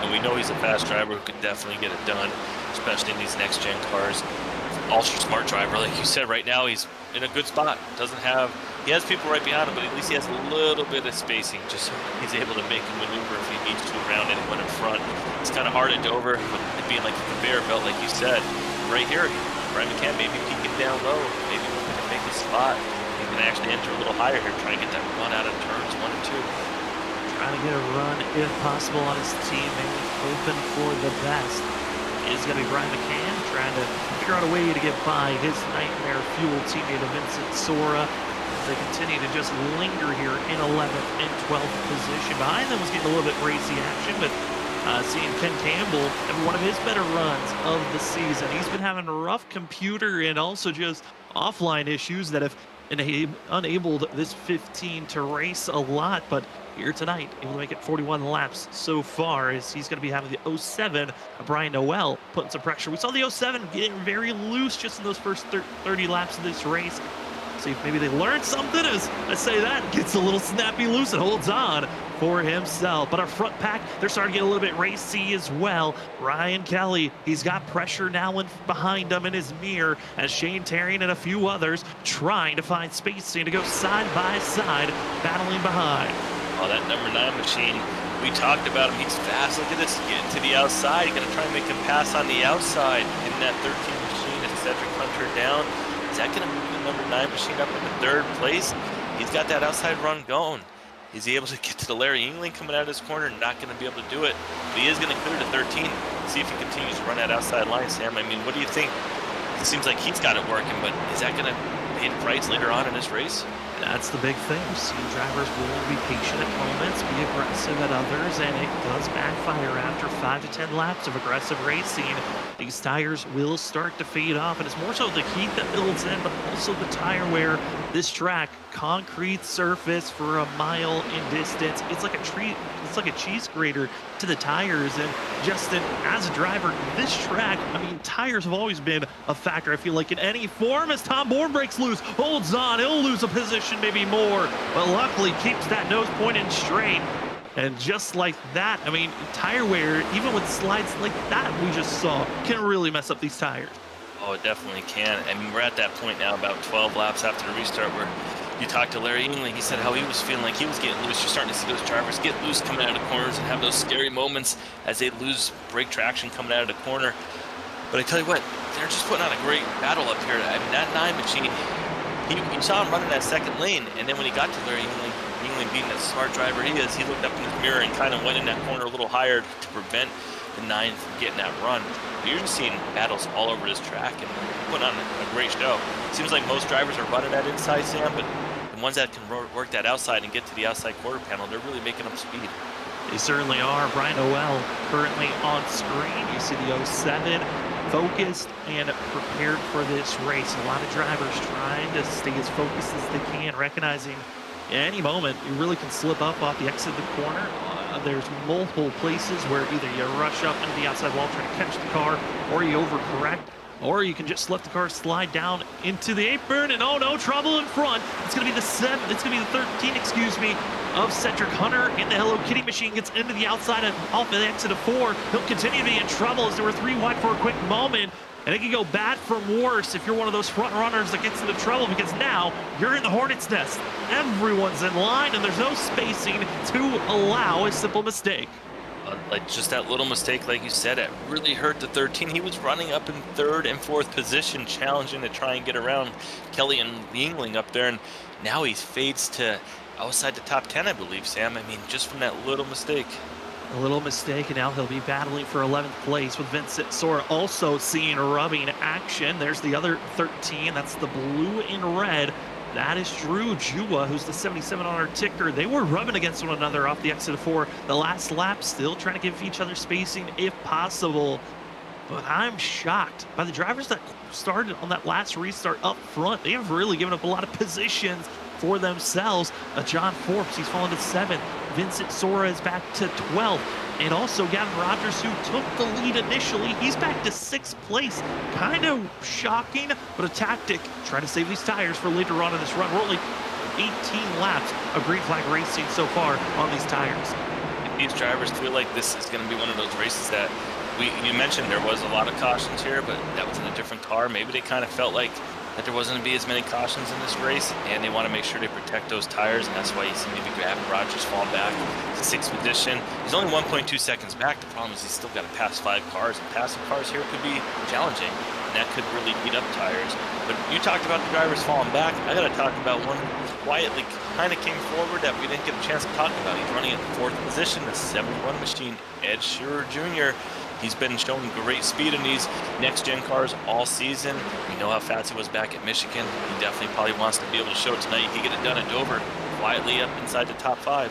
And we know he's a fast driver who can definitely get it done, especially in these next-gen cars. Ultra smart driver, like you said, right now he's in a good spot. He has people right behind him, but at least he has a little bit of spacing, just so he's able to make a maneuver if he needs to around anyone in front. It's kind of hard at Dover with it being like a conveyor belt, like you said. Right here, Brian McCann maybe peeking down low, maybe looking to make a spot. He can actually enter a little higher here, trying to get that run out of turns 1 and 2. Trying to get a run, if possible, on his teammate. Open for the best is going to be Brian McCann, trying to figure out a way to get by his Nightmare Fuel teammate of Vincent Sora. They continue to just linger here in 11th and 12th position. Behind them was getting a little bit racy action, but seeing Ken Campbell have one of his better runs of the season. He's been having a rough computer and also just offline issues that have enabled this 15 to race a lot, but here tonight, able to make it 41 laps so far, as he's going to be having the 07, Brian Noel, putting some pressure. We saw the 07 getting very loose just in those first 30 laps of this race. See if maybe they learned something, as I say that, gets a little snappy loose and holds on for himself. But our front pack, they're starting to get a little bit racy as well. Ryan Kelly, he's got pressure now behind him in his mirror, as Shane Terrian and a few others trying to find spacing to go side by side, battling behind. Oh, that number 9 machine, we talked about him. He's fast. Look at this, getting to the outside. He's going to try and make him pass on the outside. In that 13 machine, as Cedric Hunter down. Is that going to move the number 9 machine up into 3rd place? He's got that outside run going. Is he able to get to the Larry Yingling coming out of his corner? Not going to be able to do it. But he is going to clear to 13. See if he continues to run that outside line, Sam. I mean, what do you think? It seems like he's got it working, but is that going to pay the price later on in this race? That's the big thing. We've seen drivers will be patient at moments, be aggressive at others, and it does backfire after 5 to 10 laps of aggressive racing. These tires will start to fade off, and it's more so the heat that builds in, but also the tire wear. This track, concrete surface for a mile in distance. It's like a cheese grater to the tires. And Justin, as a driver, this track, I mean, tires have always been a factor, I feel like, in any form. As Tom Bourne breaks loose, holds on, he'll lose a position, maybe more, but luckily keeps that nose pointed straight. And just like that, I mean, tire wear, even with slides like that we just saw, can really mess up these tires. Oh, it definitely can. I mean, we're at that point now, about 12 laps after the restart, where you talked to Larry England. He said how he was feeling like he was getting loose. You're starting to see those drivers get loose coming out of corners and have those scary moments as they lose brake traction coming out of the corner. But I tell you what, they're just putting on a great battle up here. I mean, that 9 machine, you saw him running that second lane, and then when he got to Larry England being that smart driver he is, he looked up in his mirror and kind of went in that corner a little higher to prevent the 9 from getting that run. But you're just seeing battles all over this track, and putting on a great show. Seems like most drivers are running that inside, Sam, but the ones that can work that outside and get to the outside quarter panel, they're really making up speed. They certainly are. Brian Noel currently on screen. You see the 07 focused and prepared for this race. A lot of drivers trying to stay as focused as they can, recognizing at any moment you really can slip up off the exit of the corner. There's multiple places where either you rush up into the outside wall trying to catch the car, or you overcorrect, or you can just let the car slide down into the apron, and oh no, trouble in front. It's gonna be the 13, excuse me, of Cedric Hunter in the Hello Kitty machine. Gets into the outside and off the exit of 4. He'll continue to be in trouble as there were 3 wide for a quick moment. And it can go bad from worse if you're one of those front runners that gets into trouble, because now you're in the hornet's nest. Everyone's in line and there's no spacing to allow a simple mistake. Like just that little mistake, like you said, it really hurt the 13. He was running up in 3rd and 4th position, challenging to try and get around Kelly and Yingling up there, and now he fades to outside the top 10, I believe, Sam. I mean, just from that little mistake. A little mistake, and now he'll be battling for 11th place with Vincent Sora also seeing rubbing action. There's the other 13. That's the blue and red. That is Drew Jua, who's the 77 on our ticker. They were rubbing against one another off the exit of 4. The last lap, still trying to give each other spacing if possible. But I'm shocked by the drivers that started on that last restart up front. They have really given up a lot of positions for themselves. John Forbes, he's fallen to 7th. Vincent Sora is back to 12th. And also Gavin Rogers, who took the lead initially, he's back to 6th place. Kind of shocking, but a tactic. Trying to save these tires for later on in this run. We're only 18 laps of green flag racing so far on these tires. These drivers feel like this is going to be one of those races that you mentioned there was a lot of cautions here, but that was in a different car. Maybe they kind of felt like that there wasn't going to be as many cautions in this race, and they want to make sure they protect those tires, and that's why you see maybe Gavin Rogers fall back to 6th position. He's only 1.2 seconds back. The problem is he's still got to pass 5 cars, and passing cars here could be challenging, and that could really beat up tires. But you talked about the drivers falling back. I got to talk about one who quietly kind of came forward that we didn't get a chance to talk about. He's running at the 4th position, the 71 machine, Ed Shearer Jr. He's been showing great speed in these next-gen cars all season. We know how fast he was back at Michigan. He definitely probably wants to be able to show it tonight. He can get it done at Dover, quietly up inside the top 5.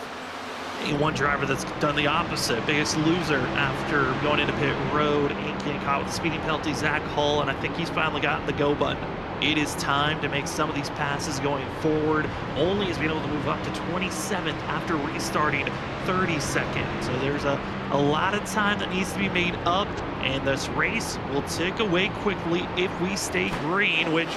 One driver that's done the opposite, biggest loser after going into pit road and getting caught with a speeding penalty, Zach Hull, and I think he's finally gotten the go button. It is time to make some of these passes going forward. Only has been able to move up to 27th after restarting 32nd. So there's a lot of time that needs to be made up, and this race will tick away quickly if we stay green, which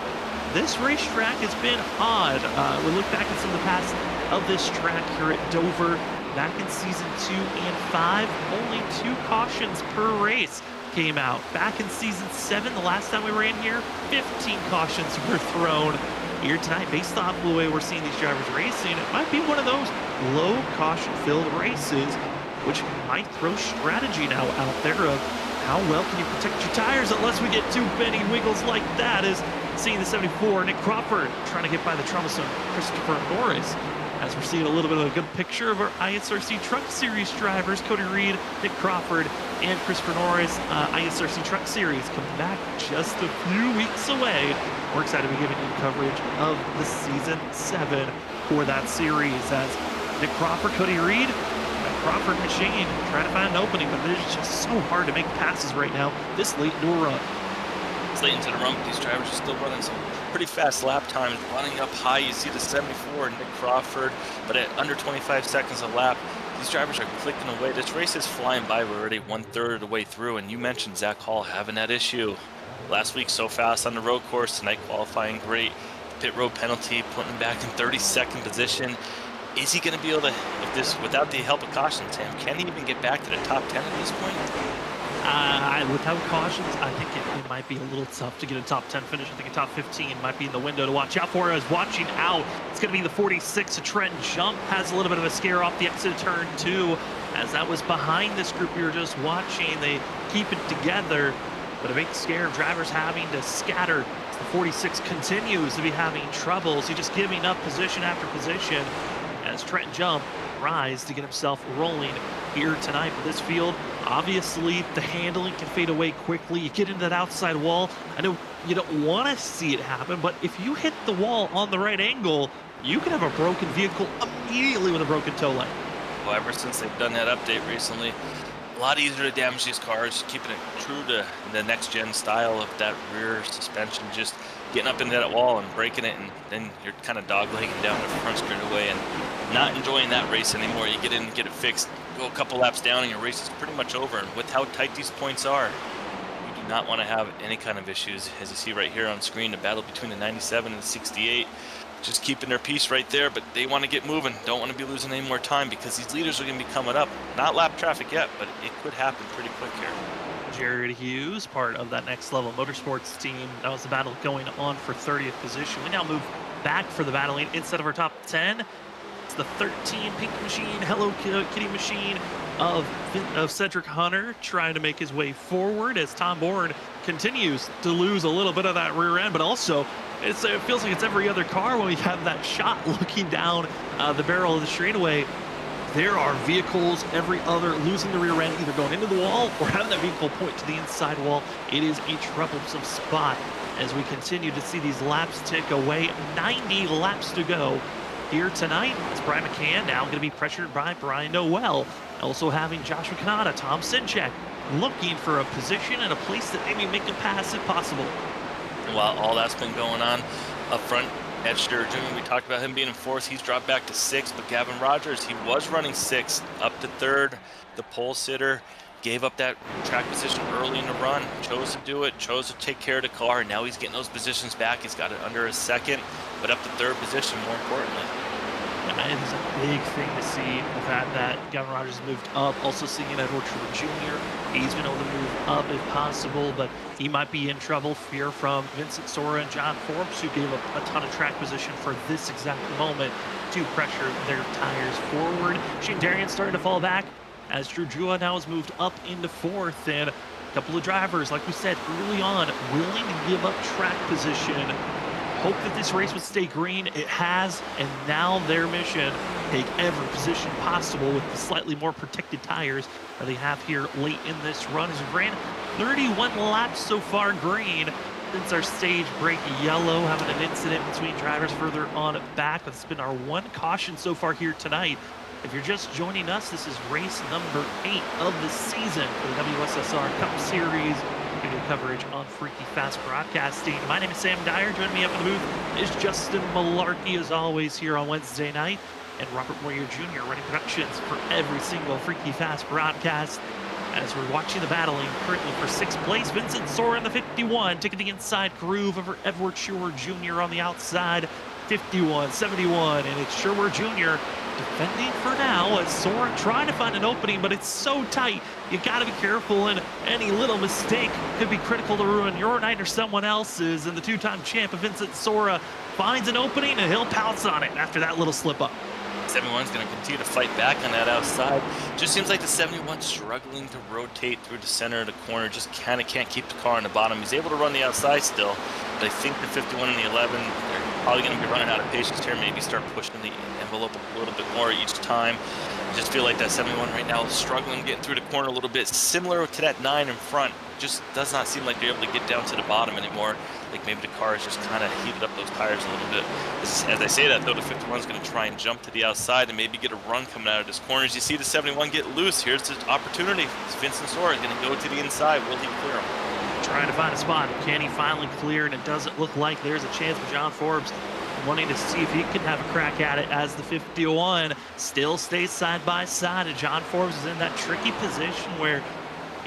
this racetrack has been odd. We look back at some of the past of this track here at Dover. Back in season 2 and 5, only 2 cautions per race came out. Back in season 7, the last time we ran here, 15 cautions were thrown. Here tonight, based off the way we're seeing these drivers racing, it might be one of those low caution-filled races, which might throw strategy now out there of how well can you protect your tires unless we get too many wiggles like that. Is seeing the 74, Nick Crawford trying to get by the troublesome Christopher Norris as we're seeing a little bit of a good picture of our ISRC Truck Series drivers, Cody Reed, Nick Crawford, and Christopher Norris. ISRC Truck Series coming back just a few weeks away. We're excited to be giving you coverage of the Season 7 for that series as Nick Crawford, Cody Reed, that Crawford machine trying to find an opening, but it is just so hard to make passes right now this late into a run. It's late into the run, but these drivers are still running some pretty fast lap times, running up high. You see the 74, Nick Crawford, but at under 25 seconds a lap, these drivers are clicking away. This race is flying by. We're already 1/3 of the way through, and you mentioned Zach Hall having that issue. Last week, so fast on the road course. Tonight, qualifying great. Pit road penalty, putting him back in 32nd position. Is he going to be able to, if this, without the help of caution, Sam, can he even get back to the top 10 at this point? Without cautions, I think it might be a little tough to get a top 10 finish. I think a top 15 might be in the window to watch out for. As watching out, it's going to be the 46. Trent Jump has a little bit of a scare off the exit of turn 2, as that was behind this group we were just watching. They keep it together, but a big scare of drivers having to scatter. As the 46 continues to be having troubles. He's just giving up position after position as Trent Jump tries to get himself rolling here tonight. But this field, obviously, the handling can fade away quickly. You get into that outside wall. I know you don't want to see it happen, but if you hit the wall on the right angle, you can have a broken vehicle immediately with a broken tow line. Well, ever since they've done that update recently, a lot easier to damage these cars, keeping it true to the next-gen style of that rear suspension, just getting up into that wall and breaking it, and then you're kind of doglegging down the front straightaway and not enjoying that race anymore. You get in and get it fixed, go a couple laps down, and your race is pretty much over. And with how tight these points are, you do not want to have any kind of issues. As you see right here on screen, the battle between the 97 and the 68, just keeping their peace right there, but they want to get moving. Don't want to be losing any more time because these leaders are going to be coming up. Not lap traffic yet, but it could happen pretty quick here. Jared Hughes, part of that Next Level Motorsports team. That was the battle going on for 30th position. We now move back for the battling instead of our top 10. It's the 13 Pink Machine, Hello Kitty Machine of Cedric Hunter trying to make his way forward as Tom Bourne continues to lose a little bit of that rear end, but also it feels like it's every other car when we have that shot looking down the barrel of the straightaway. There are vehicles every other losing the rear end, either going into the wall or having that vehicle point to the inside wall. It is a troublesome spot as we continue to see these laps tick away. 90 laps to go here tonight. It's Brian McCann now going to be pressured by Brian Noel. Also having Joshua Kanata, Tom Sinchek looking for a position and a place that maybe make a pass if possible. And while all that's been going on up front, Ed Sturgeon, we talked about him being in 4th. He's dropped back to 6th, but Gavin Rogers, he was running 6th, up to 3rd. The pole sitter gave up that track position early in the run, chose to do it, chose to take care of the car. Now he's getting those positions back. He's got it under a 2nd, but up to 3rd position, more importantly. Yeah, it is a big thing to see the fact that Gavin Rogers moved up. Also seeing Edward Trevor Jr. He's been able to move up if possible, but he might be in trouble. Fear from Vincent Sora and John Forbes, who gave up a ton of track position for this exact moment to pressure their tires forward. Shane Darian starting to fall back as Drew Jua now has moved up into 4th, and a couple of drivers, like we said early on, willing to give up track position. Hope that this race would stay green. It has, and now their mission, take every position possible with the slightly more protected tires that they have here late in this run. As we ran 31 laps so far green since our stage break yellow, having an incident between drivers further on back. That's been our one caution so far here tonight. If you're just joining us, this is race number 8 of the season for the WSSR Cup Series. Video coverage on Freaky Fast Broadcasting. My name is Sam Dyer. Joining me up in the booth is Justin Malarkey, as always, here on Wednesday night, and Robert Moyer Jr. running productions for every single Freaky Fast broadcast. As we're watching the battling currently for 6th place, Vincent Sora in the 51, taking the inside groove over Edward Sherwood Jr. on the outside, 51, 71, and it's Sherwood Jr. defending for now as Sora trying to find an opening, but it's so tight. You got to be careful, and any little mistake could be critical to ruin your night or someone else's. And the 2-time champ of Vincent Sora finds an opening, and he'll pounce on it after that little slip up. 71's going to continue to fight back on that outside. Just seems like the 71's struggling to rotate through the center of the corner. Just kind of can't keep the car on the bottom. He's able to run the outside still, but I think the 51 and the 11, they're probably going to be running out of patience here. Maybe start pushing the envelope a little bit more each time. I just feel like that 71 right now is struggling getting through the corner a little bit. Similar to that 9 in front. Just does not seem like they're able to get down to the bottom anymore. Like maybe the car has just kind of heated up those tires a little bit. As I say that, though, the 51 is going to try and jump to the outside and maybe get a run coming out of this corner. As you see the 71 get loose, here's the opportunity. Vincent Sora is going to go to the inside. Will he clear him? Trying to find a spot. Can he finally clear? And it doesn't look like there's a chance for John Forbes, wanting to see if he can have a crack at it, as the 51 still stays side by side. And John Forbes is in that tricky position where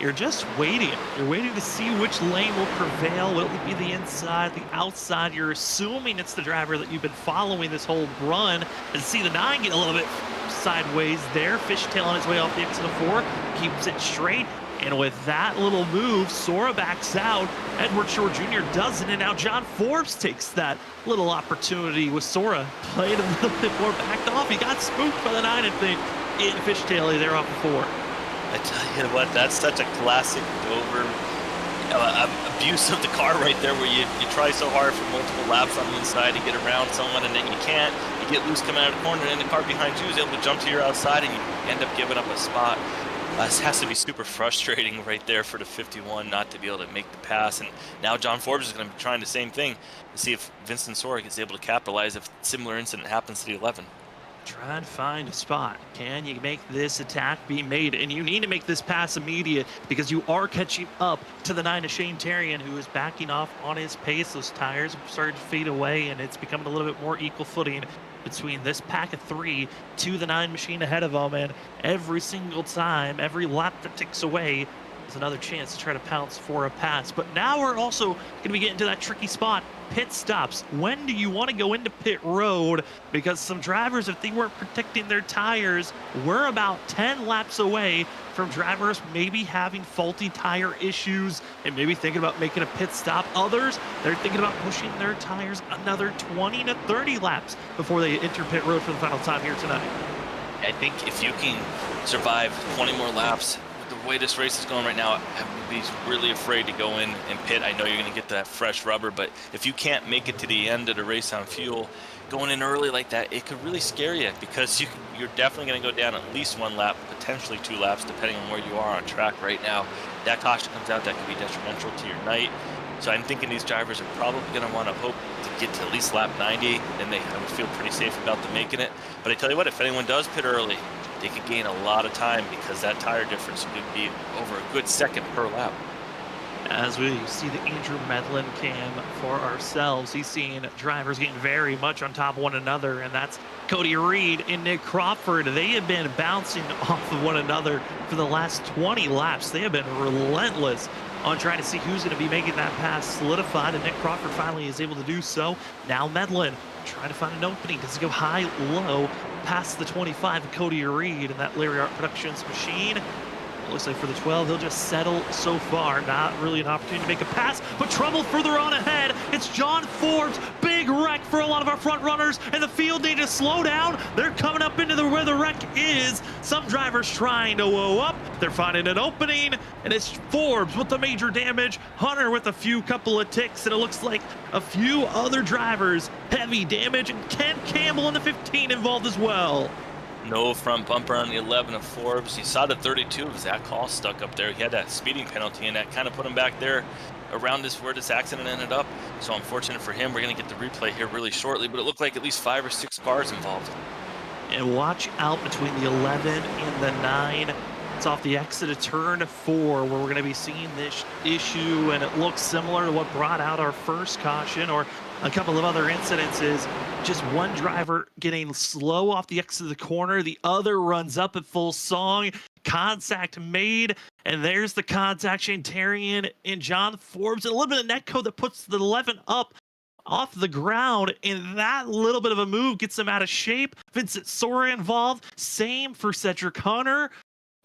you're just waiting. You're waiting to see which lane will prevail. Will it be the inside, the outside? You're assuming it's the driver that you've been following this whole run. And see the 9 get a little bit sideways there. Fishtail on his way off the exit of 4. Keeps it straight. And with that little move, Sora backs out. Edward Shore Jr. doesn't, and now John Forbes takes that little opportunity with Sora. Played a little bit more backed off. He got spooked by the 9, I think. In Fishtail, there off the 4. I tell you what, that's such a classic Dover abuse of the car right there, where you try so hard for multiple laps on the inside to get around someone, and then you can't. You get loose coming out of the corner, and the car behind you is able to jump to your outside, and you end up giving up a spot. This has to be super frustrating right there for the 51 not to be able to make the pass. And now John Forbes is going to be trying the same thing to see if Vincent Sora is able to capitalize if a similar incident happens to the 11. Try and find a spot. Can you make this attack be made? And you need to make this pass immediate, because you are catching up to the 9 of Shane Terrian, who is backing off on his pace. Those tires are starting to fade away, and it's becoming a little bit more equal footing between this pack of 3 to the 9 machine ahead of them. And every single time, every lap that ticks away is another chance to try to pounce for a pass. But now we're also going to be getting to that tricky spot. Pit stops. When do you want to go into pit road? Because some drivers, if they weren't protecting their tires, we're about 10 laps away from drivers maybe having faulty tire issues and maybe thinking about making a pit stop. Others, they're thinking about pushing their tires another 20 to 30 laps before they enter pit road for the final time here tonight. I think if you can survive 20 more laps, the way this race is going right now, I would be really afraid to go in and pit. I know you're going to get that fresh rubber, but if you can't make it to the end of the race on fuel, going in early like that, it could really scare you, because you're definitely going to go down at least 1 lap, potentially 2 laps, depending on where you are on track right now. That caution comes out, that could be detrimental to your night. So I'm thinking these drivers are probably going to want to hope to get to at least lap 90, and they would feel pretty safe about them making it. But I tell you what, if anyone does pit early, they could gain a lot of time, because that tire difference could be over a good second per lap. As we see the Andrew Medlin cam for ourselves, he's seeing drivers getting very much on top of one another, and that's Cody Reed and Nick Crawford. They have been bouncing off of one another for the last 20 laps. They have been relentless on trying to see who's going to be making that pass solidified, and Nick Crawford finally is able to do so. Now Medlin trying to find an opening. Does he go high, low, past the 25 of Cody Reed and that Lariat Productions machine? Looks like for the 12, he'll just settle so far. Not really an opportunity to make a pass, but trouble further on ahead. It's John Forbes. Big wreck for a lot of our front runners, and the field need to slow down. They're coming up into where the wreck is. Some drivers trying to whoa up. They're finding an opening, and it's Forbes with the major damage. Hunter with a couple of ticks, and it looks like a few other drivers heavy damage, and Ken Campbell in the 15 involved as well. No front bumper on the 11 of Forbes. You saw the 32 of Zach Hall stuck up there. He had that speeding penalty, and that kind of put him back there around where this accident ended up. So unfortunate for him. We're going to get the replay here really shortly, but it looked like at least 5 or 6 cars involved. And watch out between the 11 and the 9. It's off the exit of turn 4 where we're going to be seeing this issue, and it looks similar to what brought out our first caution, or a couple of other incidences. Just one driver getting slow off the exit of the corner, the other runs up at full song, contact made, and there's the contact. Shane Terrian and John Forbes, and a little bit of netcode that puts the 11 up off the ground, and that little bit of a move gets him out of shape. Vincent Sora involved, same for Cedric Hunter.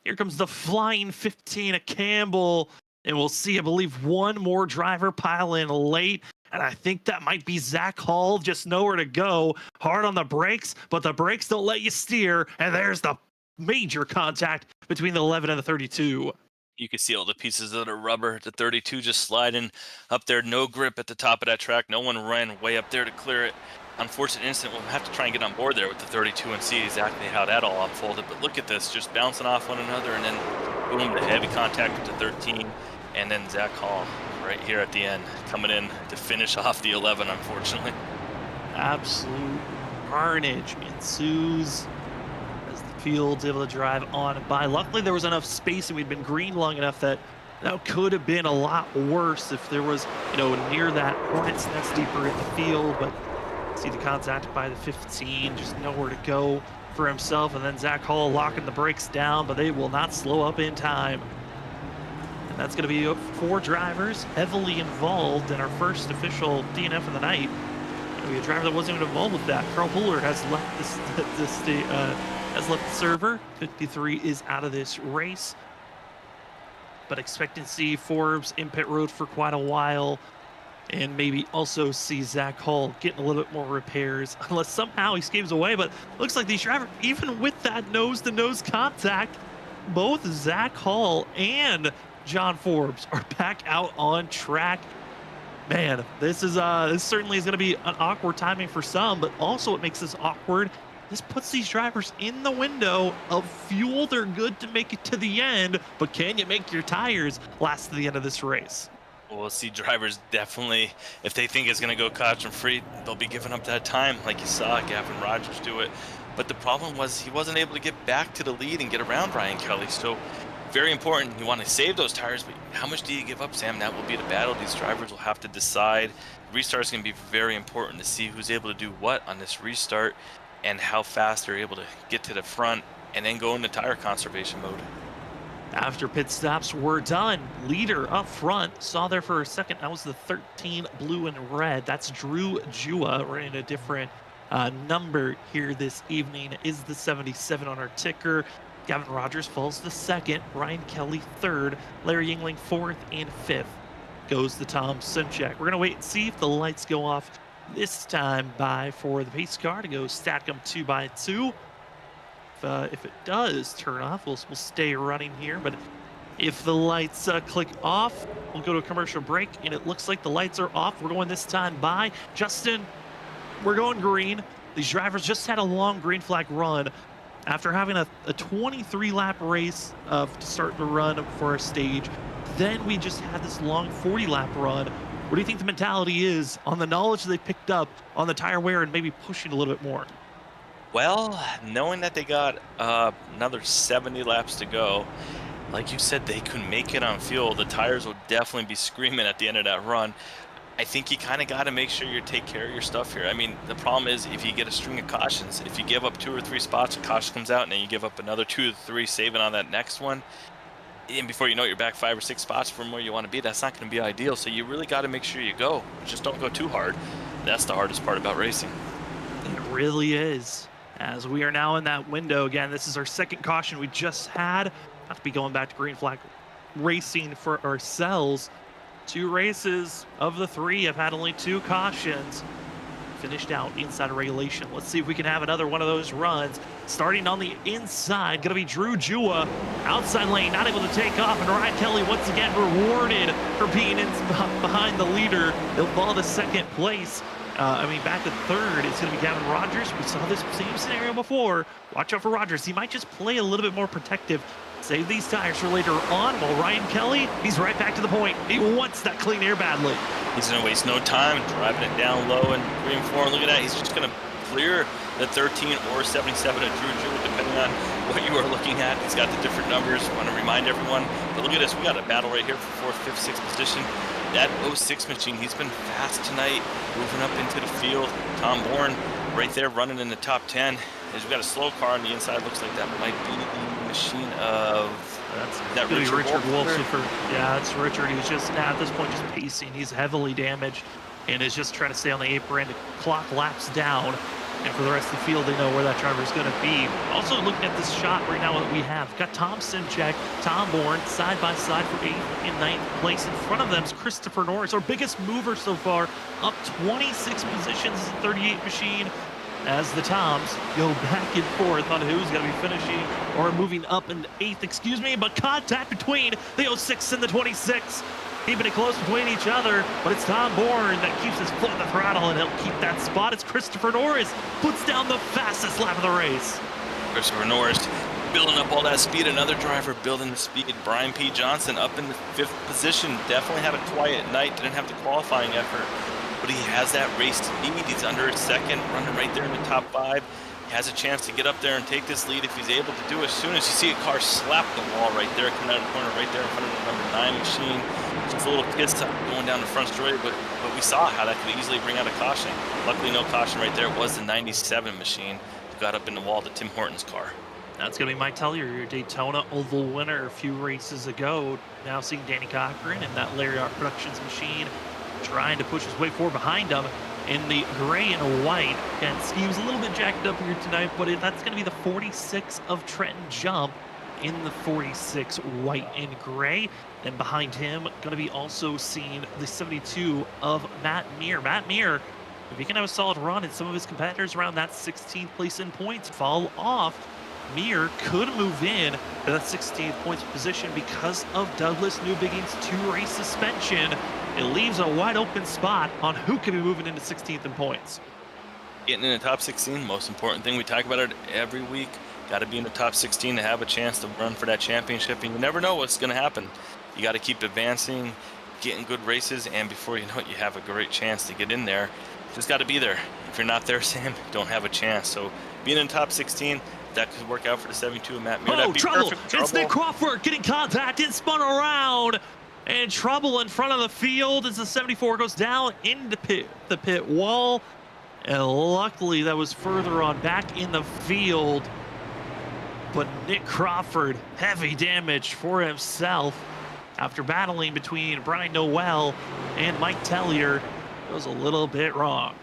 Here comes the flying 15 of Campbell, and we'll see, I believe, one more driver pile in late. And I think that might be Zach Hall, just nowhere to go. Hard on the brakes, but the brakes don't let you steer. And there's the major contact between the 11 and the 32. You can see all the pieces of the rubber. The 32 just sliding up there. No grip at the top of that track. No one ran way up there to clear it. unfortunate incident. We'll have to try and get on board there with the 32 and see exactly how that all unfolded. But look at this, just bouncing off one another, and then boom, the heavy contact with the 13, and then Zach Hall right here at the end coming in to finish off the 11, unfortunately. Absolute carnage ensues as the field's able to drive on and by. Luckily, there was enough space and we'd been green long enough that could have been a lot worse if there was, near that hornet's nest deeper in the field. But see the contact by the 15, just nowhere to go for himself. And then Zach Hall locking the brakes down, but they will not slow up in time. And that's going to be 4 drivers heavily involved in our first official DNF of the night. A driver that wasn't even involved with that. Carl Buller has left has left the server. 53 is out of this race. But expecting to see Forbes in pit road for quite a while, and maybe also see Zach Hall getting a little bit more repairs, unless somehow he escapes away. But looks like these drivers, even with that nose-to-nose contact, both Zach Hall and John Forbes are back out on track. Man, this certainly is going to be an awkward timing for some, but also what makes this awkward, this puts these drivers in the window of fuel. They're good to make it to the end, but can you make your tires last to the end of this race? We'll see drivers definitely, if they think it's going to go caution free, they'll be giving up that time, like you saw Gavin Rogers do it. But the problem was he wasn't able to get back to the lead and get around Ryan Kelly. So very important. You want to save those tires, but how much do you give up, Sam? That will be the battle. These drivers will have to decide. Restart is going to be very important to see who's able to do what on this restart and how fast they're able to get to the front and then go into tire conservation mode. After pit stops were done, leader up front, saw there for a second, that was the 13 blue and red. That's Drew Jua, running a different number here this evening, is the 77 on our ticker. Gavin Rogers falls to second, Ryan Kelly third, Larry Yingling fourth, and fifth goes the Tom Simchak. We're gonna wait and see if the lights go off this time for the pace car to go stack them 2 by 2. If it does turn off, we'll stay running here. But if the lights click off, we'll go to a commercial break, and it looks like the lights are off. We're going this time by Justin. We're going green. These drivers just had a long green flag run after having a 23-lap race to start the run for our stage. Then we just had this long 40-lap run. What do you think the mentality is on the knowledge they picked up on the tire wear and maybe pushing a little bit more? Well, knowing that they got another 70 laps to go, like you said, they can make it on fuel. The tires will definitely be screaming at the end of that run. I think you kind of got to make sure you take care of your stuff here. I mean, the problem is if you get a string of cautions, if you give up 2 or 3 spots, a caution comes out, and then you give up another 2 or 3, saving on that next one, and before you know it, you're back 5 or 6 spots from where you want to be. That's not going to be ideal. So you really got to make sure you go. Just don't go too hard. That's the hardest part about racing. It really is. As we are now in that window again, this is our second caution we just had. Not to be going back to green flag racing for ourselves. 2 races of the 3 have had only 2 cautions. Finished out inside of regulation. Let's see if we can have another one of those runs. Starting on the inside, gonna be Drew Jua. Outside lane, not able to take off, and Ryan Kelly once again rewarded for being in behind the leader. He'll fall to second place. Back to third, it's going to be Gavin Rogers. We saw this same scenario before. Watch out for Rogers. He might just play a little bit more protective. Save these tires for later on. While Ryan Kelly, he's right back to the point. He wants that clean air badly. He's going to waste no time driving it down low and 3 and 4. Look at that. He's just going to clear the 13 or 77 of Drew Jua, depending on what you are looking at. He's got the different numbers. I want to remind everyone. But look at this. We got a battle right here for 4th, 5th, 6th position. That 06 machine, he's been fast tonight, moving up into the field. Tom Bourne right there running in the top 10. As we've got a slow car on the inside, looks like that might be the machine of that Richard Wolfsiffer. Yeah, it's Richard. He's just at this point just pacing. He's heavily damaged and is just trying to stay on the apron to clock laps down. And for the rest of the field, they know where that driver is going to be. Also looking at this shot right now that we have, got Tom Simchak, Tom Bourne, side by side for 8th and 9th place. In front of them is Christopher Norris, our biggest mover so far, up 26 positions as a 38 machine. As the Toms go back and forth on who's going to be finishing or moving up in 8th, but contact between the 06 and the 26. keeping it close between each other, but it's Tom Bourne that keeps his foot on the throttle, and he'll keep that spot as Christopher Norris puts down the fastest lap of the race. Christopher Norris building up all that speed. Another driver building the speed. Brian P. Johnson up in the 5th position. Definitely had a quiet night. Didn't have the qualifying effort, but he has that race speed. He's under his second, running right there in the top 5. He has a chance to get up there and take this lead if he's able to do it. As soon as you see a car slap the wall right there, coming out of the corner right there in front of the number 9 machine. Just a little pissed going down the front straight, but we saw how that could easily bring out a caution. Luckily, no caution right there. It was the 97 machine who got up in the wall to Tim Horton's car. That's going to be Mike Tellier, your Daytona Oval winner a few races ago. Now seeing Danny Cochran in that Lariat Productions machine trying to push his way forward behind him in the gray and white. And he was a little bit jacked up here tonight, but that's going to be the 46 of Trenton Jump in the 46 white and gray. And behind him, going to be also seeing the 72 of Matt Meir. Matt Meir, if he can have a solid run and some of his competitors around that 16th place in points fall off, Meir could move in to that 16th points position because of Douglas Newbigging's 2-race suspension. It leaves a wide open spot on who could be moving into 16th in points. Getting in the top 16, most important thing. We talk about it every week. Got to be in the top 16 to have a chance to run for that championship. And you never know what's going to happen. You got to keep advancing, getting good races, and before you know it, you have a great chance to get in there. Just got to be there. If you're not there, Sam, you don't have a chance. So being in the top 16, that could work out for the 72 of Matt Meir. Oh, trouble! It's Nick Crawford getting contacted, spun around, and trouble in front of the field as the 74 goes down into the pit wall. And luckily, that was further on back in the field. But Nick Crawford, heavy damage for himself after battling between Brian Noel and Mike Tellier. Goes a little bit wrong.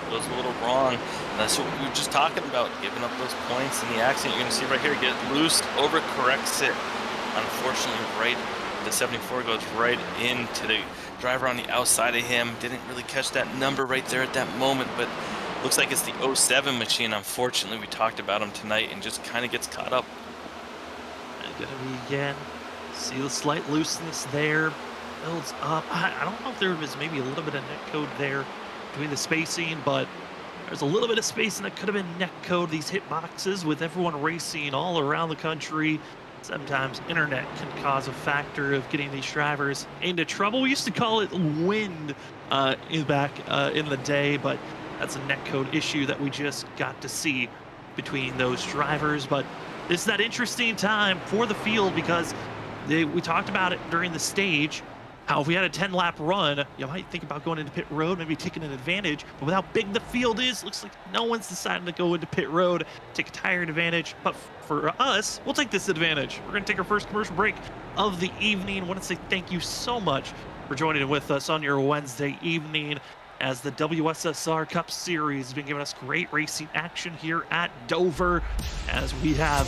Goes a little wrong. That's what we were just talking about, giving up those points in the accident. You're going to see right here, get loose, overcorrects it. Unfortunately, right, the 74 goes right into the driver on the outside of him. Didn't really catch that number right there at that moment, but looks like it's the 07 machine. Unfortunately, we talked about him tonight and just kind of gets caught up. And gonna be again, see the slight looseness there, builds up. I don't know if there was maybe a little bit of net code there between the spacing, but there's a little bit of spacing that could have been net code. These hit boxes with everyone racing all around the country. Sometimes internet can cause a factor of getting these drivers into trouble. We used to call it wind back in the day, but that's a netcode issue that we just got to see between those drivers. But it's that interesting time for the field because we talked about it during the stage, how if we had a 10-lap run, you might think about going into pit road, maybe taking an advantage. But with how big the field is, looks like no one's deciding to go into pit road, take a tire advantage. But for us, we'll take this advantage. We're going to take our first commercial break of the evening. I want to say thank you so much for joining with us on your Wednesday evening, as the WSSR Cup Series has been giving us great racing action here at Dover, as we have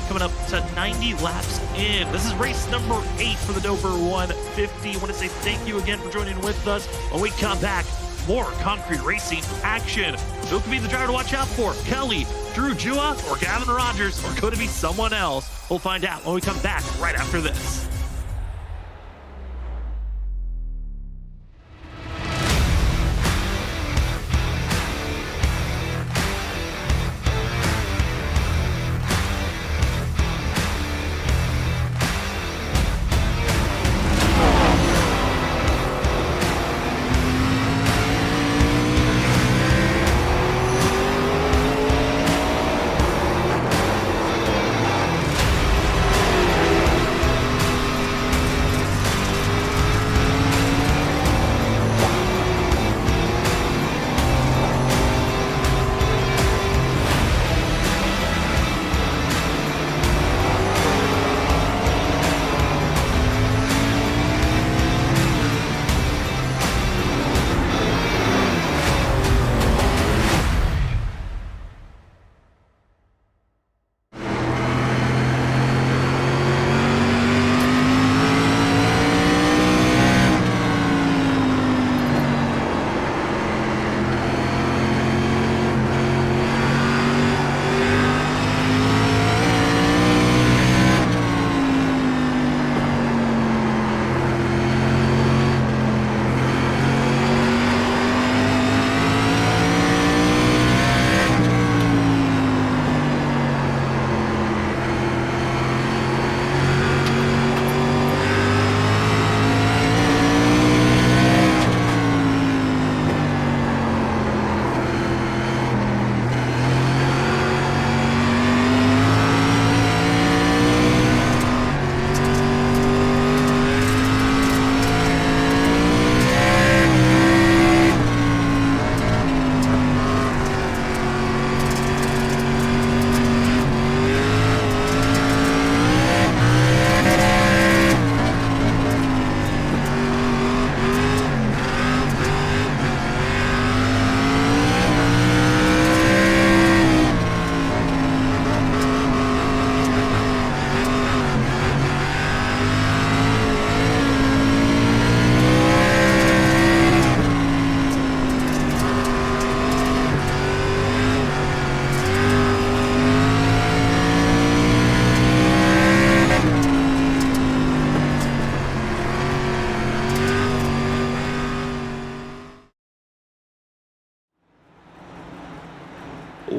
coming up to 90 laps in. This is race number 8 for the Dover 150. I want to say thank you again for joining with us. When we come back, more concrete racing action. Who could be the driver to watch out for? Kelly, Drew Jua, or Gavin Rogers, or could it be someone else? We'll find out when we come back right after this.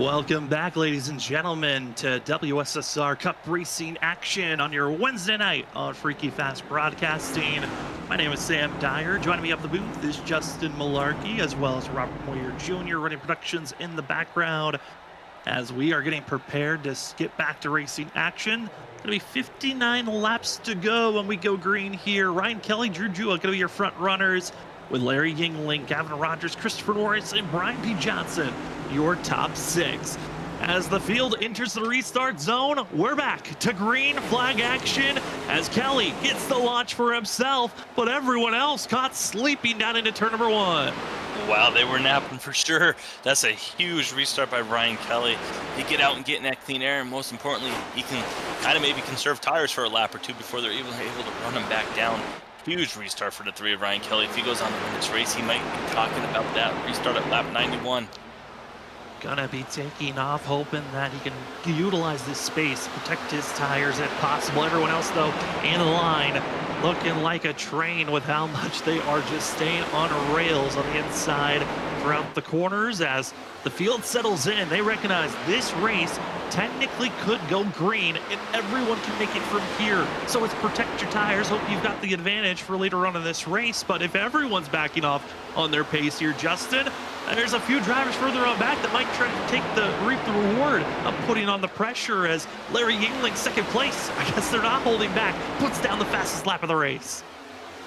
Welcome back, ladies and gentlemen, to WSSR Cup Racing action on your Wednesday night on Freaky Fast Broadcasting. My name is Sam Dyer. Joining me up the booth is Justin Malarkey, as well as Robert Moyer Jr. running productions in the background as we are getting prepared to skip back to racing action. Going to be 59 laps to go when we go green here. Ryan Kelly, Drew Jewell going to be your front runners, with Larry Yingling, Gavin Rogers, Christopher Norris, and Brian P. Johnson, your top six. As the field enters the restart zone, we're back to green flag action as Kelly gets the launch for himself, but everyone else caught sleeping down into turn number one. Wow, they were napping for sure. That's a huge restart by Ryan Kelly. He get out and get in that clean air, and most importantly, he can kind of maybe conserve tires for a lap or two before they're able to run him back down. Huge restart for the three of Ryan Kelly. If he goes on to win this race, he might be talking about that restart at lap 91. Gonna be taking off, hoping that he can utilize this space, protect his tires if possible. Everyone else, though, in line, looking like a train with how much they are just staying on rails on the inside throughout the corners. As the field settles in, they recognize this race technically could go green and everyone can make it from here. So it's protect your tires, hope you've got the advantage for later on in this race. But if everyone's backing off on their pace here, Justin, there's a few drivers further on back that might try to reap the reward of putting on the pressure, as Larry Yingling, second place, I guess they're not holding back, puts down the fastest lap of the race.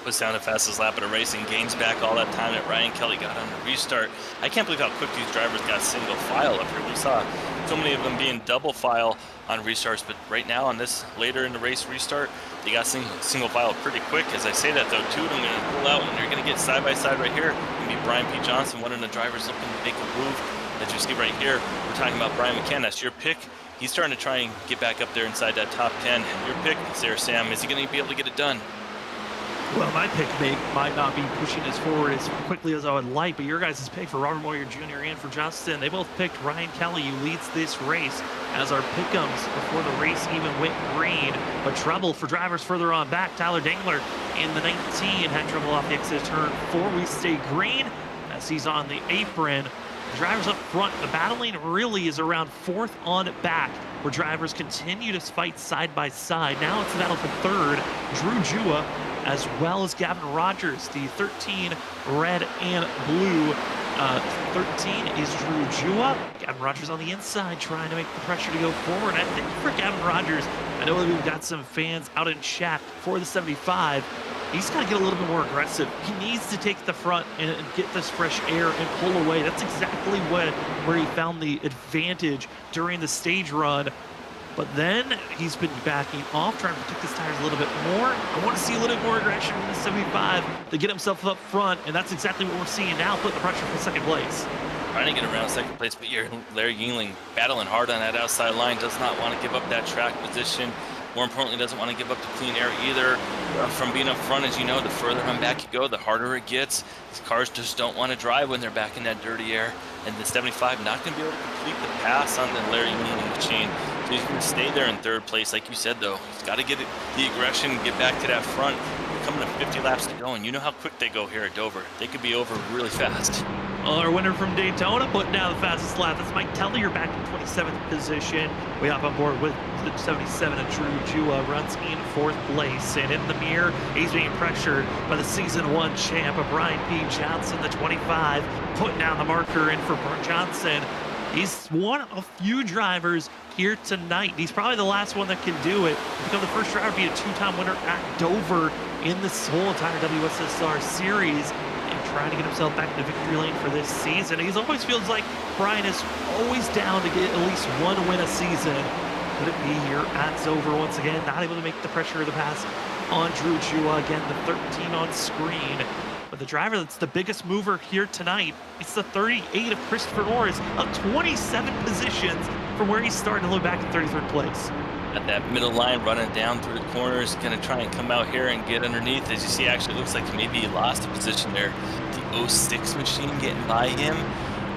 Puts down the fastest lap of the race and gains back all that time that Ryan Kelly got on the restart. I can't believe how quick these drivers got single file up here. We saw so many of them being double file on restarts, but right now on this later in the race restart, they got single file pretty quick. As I say that though, two of them are going to pull out and they're going to get side by side right here. It's going to be Brian P. Johnson, one of the drivers looking to make a move. As you see right here, we're talking about Brian McCann. That's your pick. He's starting to try and get back up there inside that top 10. And your pick is there, Sam. Is he going to be able to get it done? Well, my pick might not be pushing us forward as quickly as I would like, but your guys' pick for Robert Moyer Jr. and for Justin, they both picked Ryan Kelly, who leads this race, as our pick'ems before the race even went green. But trouble for drivers further on back. Tyler Dangler in the 19 had trouble off the exit of turn 4. We stay green as he's on the apron. The drivers up front, the battling really is around fourth on back, where drivers continue to fight side by side. Now it's a battle for third. Drew Jewell, as well as Gavin Rogers, the 13 red and blue. 13 is Drew Jewell. Gavin Rogers on the inside trying to make the pressure to go forward. I think for Gavin Rogers, I know that we've got some fans out in chat for the 75. He's got to get a little bit more aggressive. He needs to take the front and get this fresh air and pull away. That's exactly where he found the advantage during the stage run. But then he's been backing off, trying to protect his tires a little bit more. I want to see a little bit more aggression from the 75 to get himself up front, and that's exactly what we're seeing now, putting the pressure for second place. Trying to get around second place, but Larry Yingling battling hard on that outside line, does not want to give up that track position. More importantly, doesn't want to give up the clean air either. From being up front, as you know, the further on back you go, the harder it gets. These cars just don't want to drive when they're back in that dirty air. And the 75 not going to be able to complete the pass on the Larry Yingling machine. So he's going to stay there in third place. Like you said, though, he's got to get the aggression, get back to that front. We're coming to 50 laps to go, and you know how quick they go here at Dover. They could be over really fast. Well, our winner from Daytona putting down the fastest lap. That's Mike Tellier back in 27th position. We hop on board with the 77 of Drew Jewell, runs in fourth place. And in the mirror, he's being pressured by the season 1 champ of Brian P. Johnson, the 25, putting down the marker in for Johnson. He's one of few drivers here tonight. He's probably the last one that can do it. Become the first driver to be a 2-time winner at Dover in this whole entire WSSR series, and trying to get himself back to the victory lane for this season. He always feels like Brian is always down to get at least one win a season. Could it be here at Dover once again? Not able to make the pressure of the pass on Drew Jewell. Again, the 13 on screen. But the driver that's the biggest mover here tonight, it's the 38 of Christopher Norris, up 27 positions from where he started to look back in 33rd place. At that middle line, running down through the corners, going to try and come out here and get underneath. As you see, actually looks like maybe he lost a position there. The 06 machine getting by him.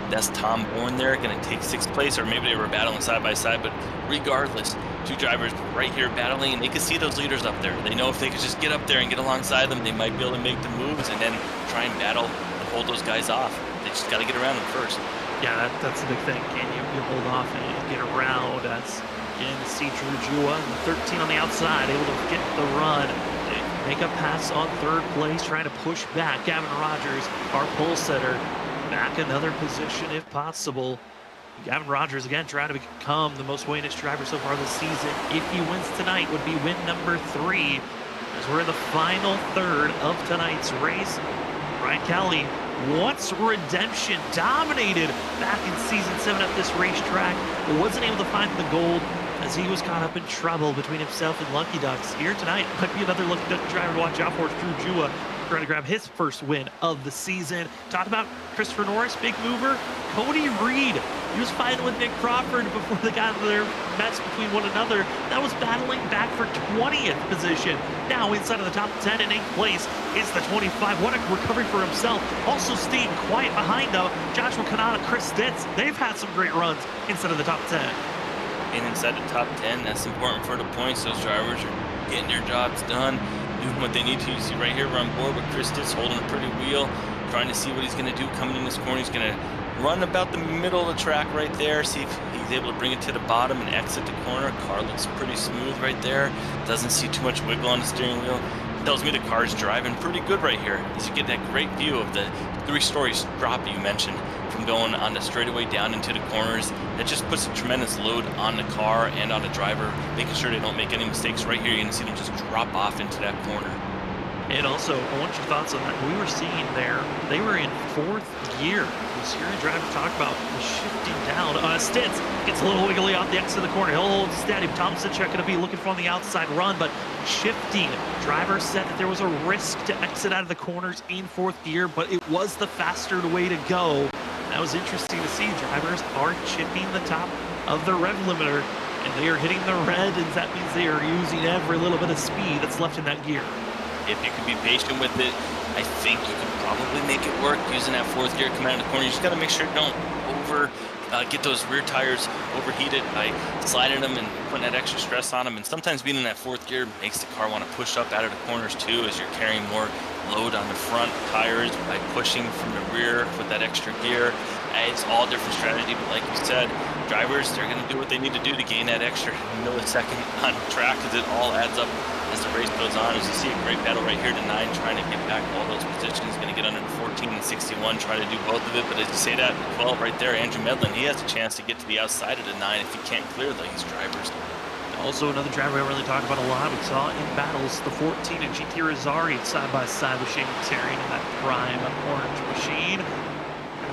That's Tom Bourne there, going to take 6th place, or maybe they were battling side by side, but regardless, two drivers right here battling, and they can see those leaders up there. They know if they could just get up there and get alongside them, they might be able to make the moves and then try and battle and hold those guys off. They just got to get around them first. Yeah, that's the big thing. Can you hold off and get around? As again, see Drew Jua, 13 on the outside, able to get the run. Make a pass on third place, trying to push back. Gavin Rogers, our pole setter, back another position if possible. Gavin Rogers again trying to become the most winningest driver so far this season. If he wins tonight, would be win number 3. As we're in the final third of tonight's race. Ryan Kelly wants redemption, dominated back in season 7 at this racetrack, but wasn't able to find the gold as he was caught up in trouble between himself and Lucky Ducks. Here tonight might be another Lucky Duck driver to watch out for. Drew Jua trying to grab his first win of the season. Talk about Christopher Norris, big mover. Cody Reed, he was fighting with Nick Crawford before they got into their mess between one another. That was battling back for 20th position. Now inside of the top 10 in 8th place is the 25. What a recovery for himself. Also staying quiet behind them, Joshua Kanata, Chris Stitz. They've had some great runs inside of the top 10. And inside the top 10, that's important for the points. Those drivers are getting their jobs done, doing what they need to. You see right here, we're on board with Chris Stitz holding a pretty wheel, trying to see what he's going to do coming in this corner. He's going to run about the middle of the track right there, see if he's able to bring it to the bottom and exit the corner. Car looks pretty smooth right there. Doesn't see too much wiggle on the steering wheel. Tells me the car's driving pretty good right here, as you get that great view of the 3-story drop you mentioned from going on the straightaway down into the corners. That just puts a tremendous load on the car and on the driver, making sure they don't make any mistakes. Right here, you're gonna see them just drop off into that corner. And also, I want your thoughts on that. We were seeing there, they were in 4th gear. Was hearing drivers talk about the shifting down. Stitz gets a little wiggly off the exit of the corner. He'll hold steady. Thompson check going to be looking for on the outside run, but shifting. Driver said that there was a risk to exit out of the corners in 4th gear, but it was the faster way to go. That was interesting to see. Drivers are chipping the top of the rev limiter, and they are hitting the red, and that means they are using every little bit of speed that's left in that gear. If you can be patient with it, I think you can probably make it work using that 4th gear coming out of the corner. You just got to make sure you don't get those rear tires overheated by sliding them and putting that extra stress on them. And sometimes being in that 4th gear makes the car want to push up out of the corners too, as you're carrying more load on the front tires by pushing from the rear with that extra gear. It's all different strategy, but like you said, drivers, they're going to do what they need to do to gain that extra millisecond on track, because it all adds up as the race goes on. As you see a great battle right here to 9, trying to get back all those positions, going to get under the 14 and 61, trying to do both of it. But as you say that, 12 right there, Andrew Medlin, he has a chance to get to the outside of the 9 if he can't clear these drivers. Also, another driver we haven't really talked about a lot. We saw in battles the 14 and GT Rosario side by side with Shane Terry in that prime orange machine.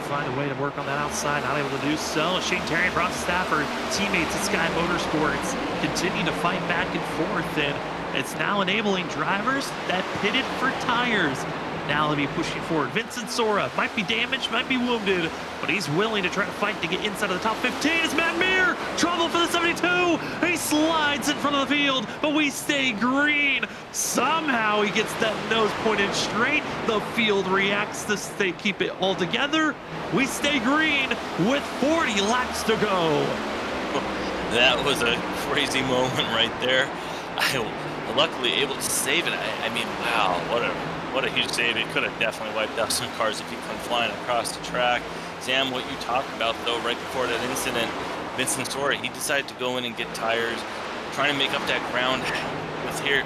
Find a way to work on that outside, not able to do so. Shane Terry and Bron Stafford, teammates at Sky Motorsports, continue to fight back and forth, and it's now enabling drivers that pitted for tires. Now they'll be pushing forward. Vincent Sora might be damaged, might be wounded, but he's willing to try to fight to get inside of the top 15. It's Matt Meir, trouble for the 72. He slides in front of the field, but we stay green. Somehow he gets that nose pointed straight. The field reacts to keep it all together. We stay green with 40 laps to go. That was a crazy moment right there. I luckily able to save it. I mean, wow, what a huge save. It could have definitely wiped out some cars if he come flying across the track. Sam, what you talked about though, right before that incident, Vincent Sora, he decided to go in and get tires, trying to make up that ground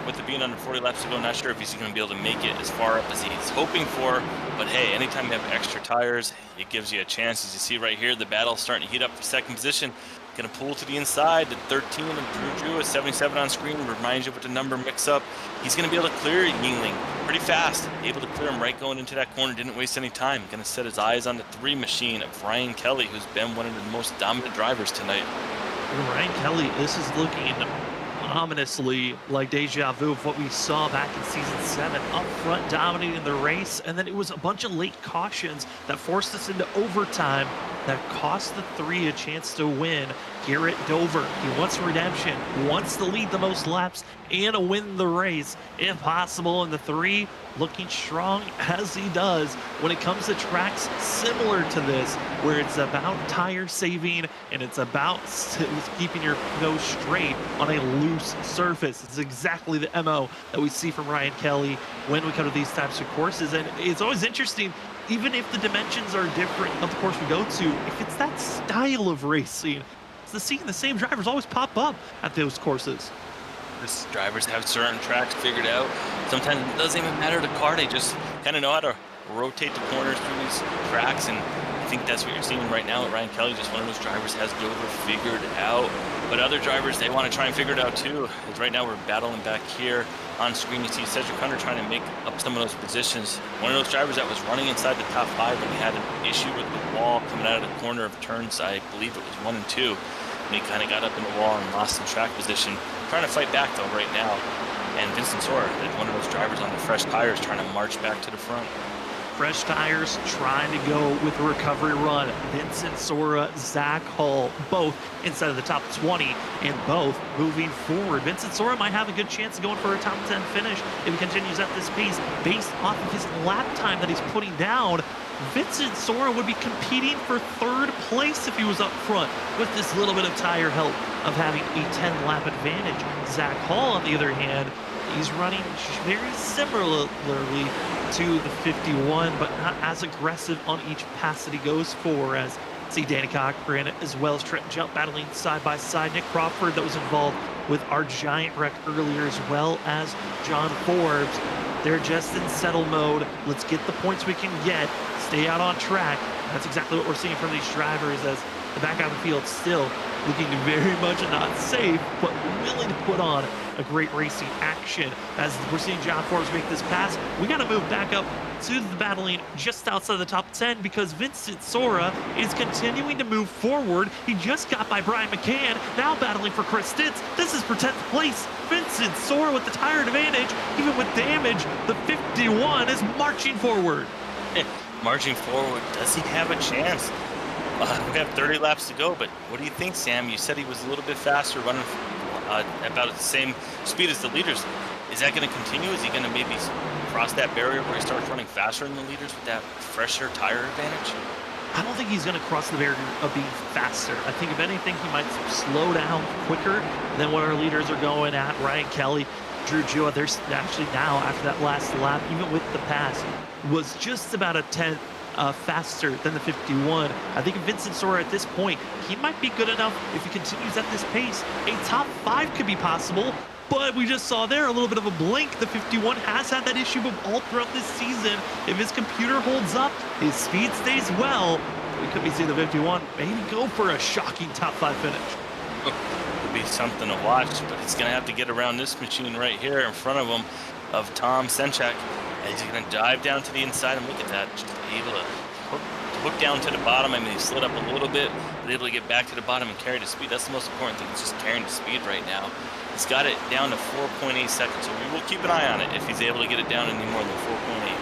with it being under 40 laps to go. Not sure if he's going to be able to make it as far up as he's hoping for, but hey, anytime you have extra tires, it gives you a chance. As you see right here, the battle's starting to heat up for 2nd position. Going to pull to the inside, the 13 and Drew Drew, 77 on screen, reminds you with the number mix-up. He's going to be able to clear Yingling pretty fast, able to clear him right going into that corner, didn't waste any time. Going to set his eyes on the 3 machine of Ryan Kelly, who's been one of the most dominant drivers tonight. Ryan Kelly, this is looking ominously like deja vu of what we saw back in season 7, up front dominating the race, and then it was a bunch of late cautions that forced us into overtime that cost the 3 a chance to win here at Dover. He wants redemption, wants to lead the most laps and win the race if possible, and the 3 looking strong as he does when it comes to tracks similar to this, where it's about tire saving and it's about keeping your nose straight on a loose surface. It's exactly the MO that we see from Ryan Kelly when we come to these types of courses. And it's always interesting even if the dimensions are different of the course we go to, if it's that style of racing, the same drivers always pop up at those courses. These drivers have certain tracks figured out. Sometimes it doesn't even matter the car; they just kind of know how to rotate the corners through these tracks, and I think that's what you're seeing right now. Ryan Kelly, just one of those drivers, has Dover figured out. But other drivers, they want to try and figure it out too. Because right now we're battling back here on screen. You see Cedric Hunter trying to make up some of those positions. One of those drivers that was running inside the top 5 when he had an issue with the wall coming out of the corner of turns, I believe it was 1 and 2. And he kind of got up in the wall and lost some track position. Trying to fight back though right now. And Vincent Sora, one of those drivers on the fresh tires, trying to march back to the front. Fresh tires, trying to go with a recovery run. Vincent Sora, Zach Hall, both inside of the top 20 and both moving forward. Vincent Sora might have a good chance of going for a top 10 finish if he continues at this pace based off of his lap time that he's putting down. Vincent Sora would be competing for 3rd place if he was up front with this little bit of tire help of having a 10-lap advantage. Zach Hall, on the other hand, he's running very similarly to the 51, but not as aggressive on each pass that he goes for, as see Danny Cochran as well as Trent Jump battling side by side. Nick Crawford, that was involved with our giant wreck earlier, as well as John Forbes. They're just in settle mode. Let's get the points we can get, stay out on track. That's exactly what we're seeing from these drivers, as the back out of the field still looking very much not safe, but willing to put on a great racing action. As we're seeing John Forbes make this pass, we got to move back up to the battling just outside the top 10 because Vincent Sora is continuing to move forward. He just got by Brian McCann, now battling for Chris Stitz. This is for 10th place. Vincent Sora with the tire advantage, even with damage. The 51 is marching forward. Marching forward, does he have a chance? We have 30 laps to go, but what do you think, Sam? You said he was a little bit faster, running about the same speed as the leaders. Is that going to continue? Is he going to maybe cross that barrier where he starts running faster than the leaders with that fresher tire advantage? I don't think he's going to cross the barrier of being faster. I think if anything, he might slow down quicker than what our leaders are going at. Ryan Kelly, Drew Jua, there's actually now, after that last lap, even with the pass, was just about a 10th faster than the 51. I think Vincent Sora at this point, he might be good enough if he continues at this pace. A top 5 could be possible, but we just saw there a little bit of a blink. The 51 has had that issue all throughout this season. If his computer holds up, his speed stays well, we could be seeing the 51 maybe go for a shocking top 5 finish. Could be something to watch, but he's going to have to get around this machine right here in front of him of Tom Senchak. And he's going to dive down to the inside, and look at that, just able to hook down to the bottom. I mean, he slid up a little bit, but able to get back to the bottom and carry the speed. That's the most important thing. It's just carrying the speed right now. He's got it down to 4.8 seconds, so we will keep an eye on it if he's able to get it down any more than 4.8.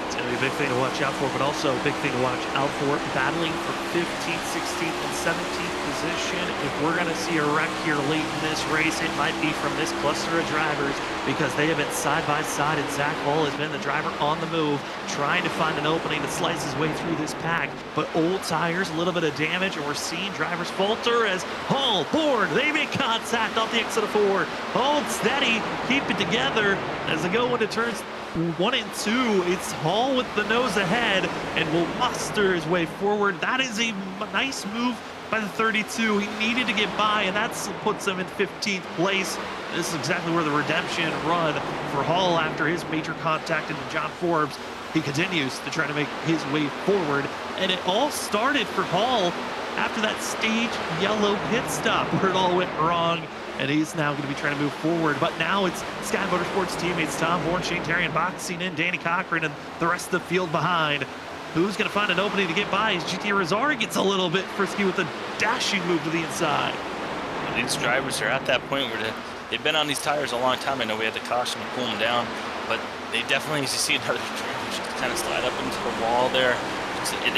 It's going to be a big thing to watch out for, but also a big thing to watch out for, battling for 15th, 16th, and 17th position. If we're going to see a wreck here late in this race, it might be from this cluster of drivers, because they have been side by side, and Zach Hall has been the driver on the move, trying to find an opening to slice his way through this pack. But old tires, a little bit of damage, and we're seeing drivers falter as Hall, Ford, they make contact off the exit of 4. Hold steady, keep it together as they go into turns 1 and 2. It's Hall with the nose ahead and will muster his way forward. That is a nice move by the 32. He needed to get by, and that puts him in 15th place. This is exactly where the redemption run for Hall after his major contact into John Forbes. He continues to try to make his way forward, and it all started for Hall after that stage yellow pit stop where it all went wrong. And he's now going to be trying to move forward. But now it's Sky Motorsports teammates Tom Bourne, Shane Terrian boxing in, Danny Cochran, and the rest of the field behind. Who's going to find an opening to get by? As GT Rosari gets a little bit frisky with a dashing move to the inside. These drivers are at that point where they've been on these tires a long time. I know we had to caution to pull them down, but they definitely, as you see another driver just kind of slide up into the wall there.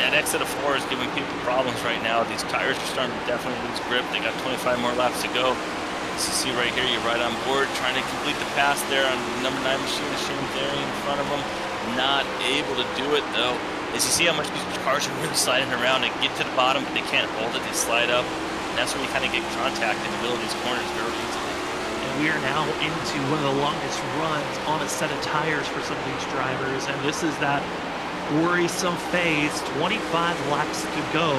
That exit of 4 is giving people problems right now. These tires are starting to definitely lose grip. They got 25 more laps to go. As you see right here, you're right on board, trying to complete the pass there on the number 9 machine, the Shane Derry in front of him. Not able to do it though. As you see how much these cars are really sliding around, they get to the bottom, but they can't hold it, they slide up. And that's where you kind of get contact in the middle of these corners very easily. And we are now into one of the longest runs on a set of tires for some of these drivers. And this is that worrisome phase. 25 laps to go.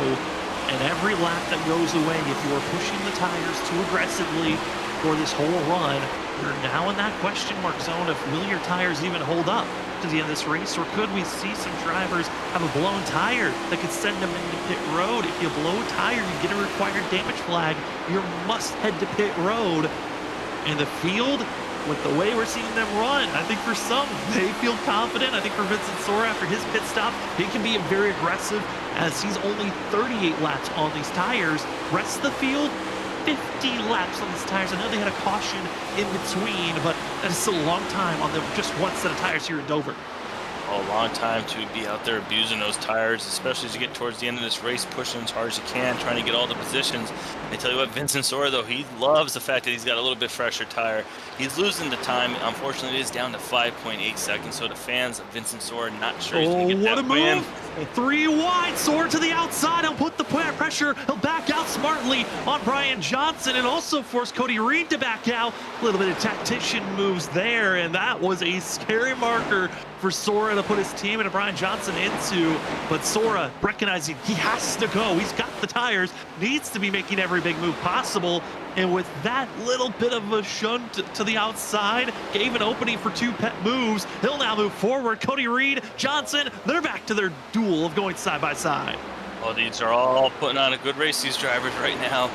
And every lap that goes away, if you are pushing the tires too aggressively for this whole run, you're now in that question mark zone of will your tires even hold up to the end of this race, or could we see some drivers have a blown tire that could send them into pit road? If you blow a tire, you get a required damage flag. You must head to pit road. In the field, with the way we're seeing them run, I think for some, they feel confident. I think for Vincent Sora, after his pit stop, he can be very aggressive as he's only 38 laps on these tires. Rest of the field, 50 laps on these tires. I know they had a caution in between, but that is still a long time on the just one set of tires here in Dover. A long time to be out there abusing those tires, especially as you get towards the end of this race, pushing as hard as you can, trying to get all the positions. I tell you what, Vincent Sora, though, he loves the fact that he's got a little bit fresher tire. He's losing the time. Unfortunately, it is down to 5.8 seconds, so the fans of Vincent Sora not sure he's going to get what that a win. move! 3 wide, Sora to the outside. He'll put the pressure. He'll back out smartly on Brian Johnson and also force Cody Reed to back out. A little bit of tactician moves there, and that was a scary marker for Sora to put his team and Brian Johnson into. But Sora, recognizing he has to go, he's got the tires, needs to be making every big move possible. And with that little bit of a shunt to the outside, gave an opening for 2 pet moves. He'll now move forward. Cody Reed, Johnson, they're back to their duel of going side by side. Well, these are all putting on a good race, these drivers right now.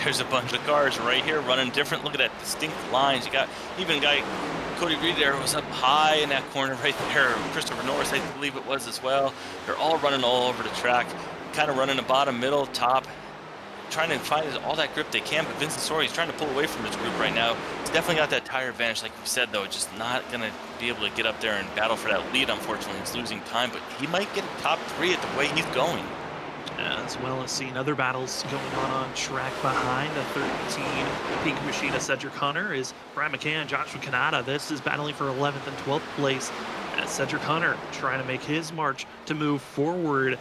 There's a bunch of cars right here running different. Look at that distinct lines. You got even a guy, Cody Reed there, was up high in that corner right there. Christopher Norris, I believe it was as well. They're all running all over the track, kind of running the bottom, middle, top, trying to find all that grip they can. But Vincent Sora, he's trying to pull away from his group right now. He's definitely got that tire advantage, like we said, though. Just not going to be able to get up there and battle for that lead, unfortunately. He's losing time, but he might get a top 3 at the way he's going. As well as seeing other battles going on track behind the 13 Pink Machina Cedric Hunter is Brad McCann and Joshua Kanata. This is battling for 11th and 12th place as Cedric Hunter trying to make his march to move forward.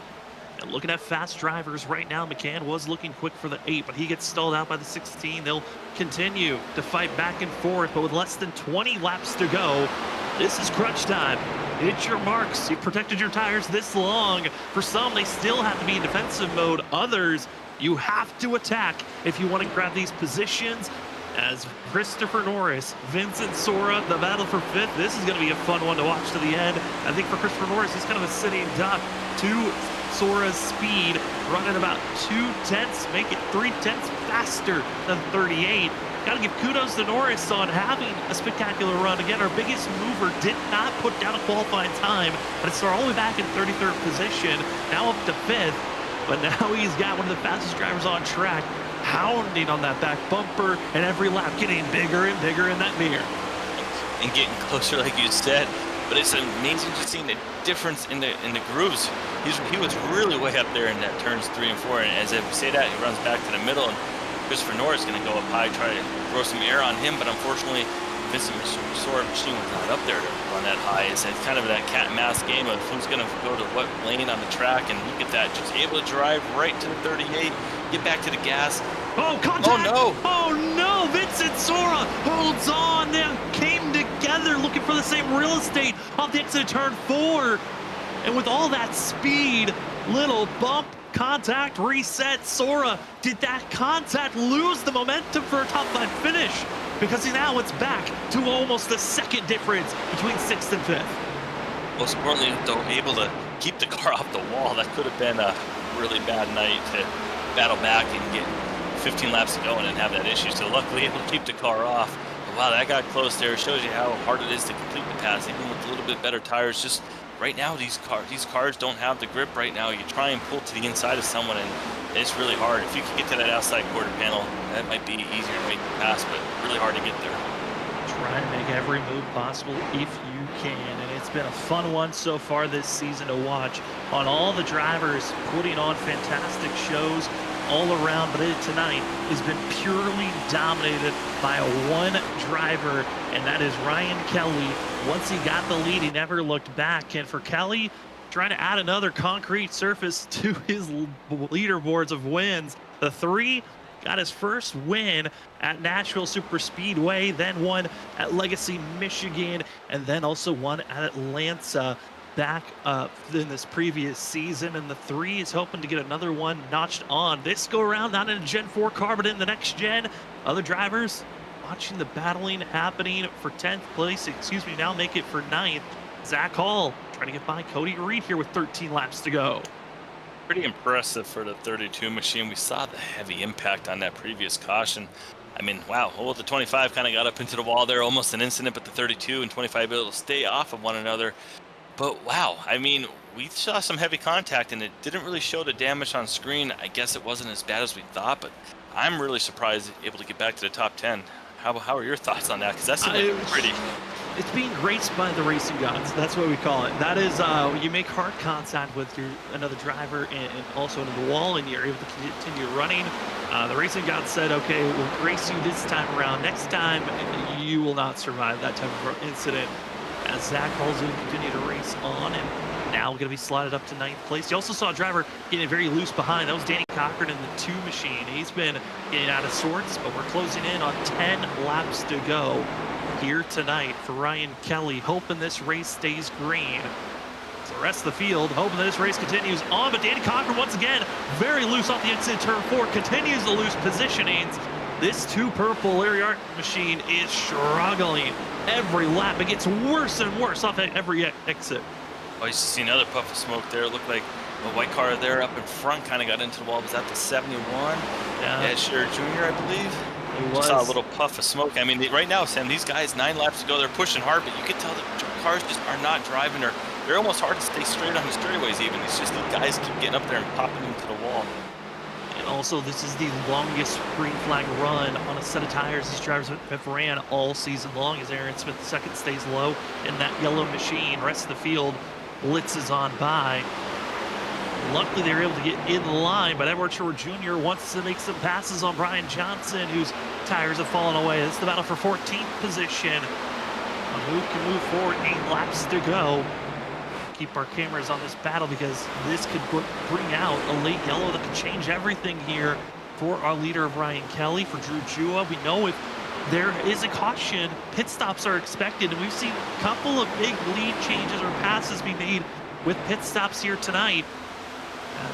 And looking at fast drivers right now, McCann was looking quick for the 8, but he gets stalled out by the 16. They'll continue to fight back and forth, but with less than 20 laps to go, this is crunch time. Hit your marks. You've protected your tires this long. For some, they still have to be in defensive mode. Others, you have to attack if you want to grab these positions. As Christopher Norris, Vincent Sora, the battle for 5th. This is going to be a fun one to watch to the end. I think for Christopher Norris, he's kind of a sitting duck to Sora's speed, running about 2/10, make it 3/10 faster than 38. Got to give kudos to Norris on having a spectacular run. Again, our biggest mover did not put down a qualifying time, but it's all the way back in 33rd position, now up to 5th. But now he's got one of the fastest drivers on track, hounding on that back bumper, and every lap getting bigger and bigger in that mirror. And getting closer, like you said. But it's amazing just seeing the difference in the grooves. He was really way up there in that turns 3 and 4, and as I say that, he runs back to the middle, and Christopher Norris is going to go up high, try to throw some air on him, but unfortunately, Vincent Sora machine was not up there to run that high. It's kind of that cat and mouse game of who's going to go to what lane on the track, and look at that, just able to drive right to the 38, get back to the gas. Oh, contact! Oh, no! Oh, no! Vincent Sora holds on. They came together looking for the same real estate off the exit of turn 4. And with all that speed, little bump, contact, reset. Sora, did that contact lose the momentum for a top 5 finish? Because now it's back to almost a second difference between 6th and 5th. Most importantly, though, able to keep the car off the wall. That could have been a really bad night to battle back and get 15 laps to go and then have that issue. So luckily able to keep the car off. But wow, that got close there. It shows you how hard it is to complete the pass, even with a little bit better tires. Just right now, these cars don't have the grip right now. You try and pull to the inside of someone, and it's really hard. If you could get to that outside quarter panel, that might be easier to make the pass, but really hard to get there. Try and make every move possible if you can, and it's been a fun one so far this season to watch on all the drivers putting on fantastic shows all around, but tonight has been purely dominated by one driver, and that is Ryan Kelly. Once he got the lead, he never looked back, and for Kelly, trying to add another concrete surface to his leaderboards of wins. The 3 got his first win at Nashville Super Speedway, then one at Legacy, Michigan, and then also one at Atlanta. back in this previous season, and the 3 is hoping to get another one notched on. This go around, not in a Gen 4 car, but in the next gen. Other drivers watching the battling happening for 10th place, now make it for 9th. Zach Hall trying to get by Cody Reed here with 13 laps to go. Pretty impressive for the 32 machine. We saw the heavy impact on that previous caution. I mean, wow. Well, the 25 kind of got up into the wall there, almost an incident, but the 32 and 25 able to stay off of one another. But wow, I mean, we saw some heavy contact, and it didn't really show the damage on screen. I guess it wasn't as bad as we thought, but I'm really surprised able to get back to the top 10. How are your thoughts on that? Because that seemed like pretty. It's being graced by the racing gods. That's what we call it. That is, you make hard contact with another driver and also into the wall, and you're able to continue running. The racing gods said, okay, we'll grace you this time around. Next time, you will not survive that type of incident. As Zach Hall's going to continue to race on, and now going to be slotted up to 9th place. You also saw a driver getting very loose behind. That was Danny Cochran in the 2 machine. He's been getting out of sorts, but we're closing in on 10 laps to go here tonight for Ryan Kelly, hoping this race stays green. So the rest of the field hoping that this race continues on, but Danny Cochran once again very loose off the exit turn 4, continues to lose positionings. This 2 purple Larry Art machine is struggling every lap. It gets worse and worse off at every exit. Oh, you see another puff of smoke there. It looked like a white car there up in front kind of got into the wall. Was that the 71? Yeah. Ed Shearer Jr., I believe. It was. Just saw a little puff of smoke. I mean, right now, Sam, these guys, 9 laps to go, they're pushing hard, but you can tell the cars just are not driving. They're almost hard to stay straight on the straightaways even. It's just the guys keep getting up there and popping into the wall. And also, this is the longest green flag run on a set of tires these drivers have ran all season long, as Aaron Smith II stays low in that yellow machine. Rest of the field blitzes on by. Luckily, they were able to get in line, but Edward Shore Jr. wants to make some passes on Brian Johnson, whose tires have fallen away. This is the battle for 14th position. Who can move forward? 8 laps to go. Keep our cameras on this battle, because this could bring out a late yellow that could change everything here for our leader of Ryan Kelly. For Drew Jua, we know if there is a caution, pit stops are expected, and we've seen a couple of big lead changes or passes be made with pit stops here tonight.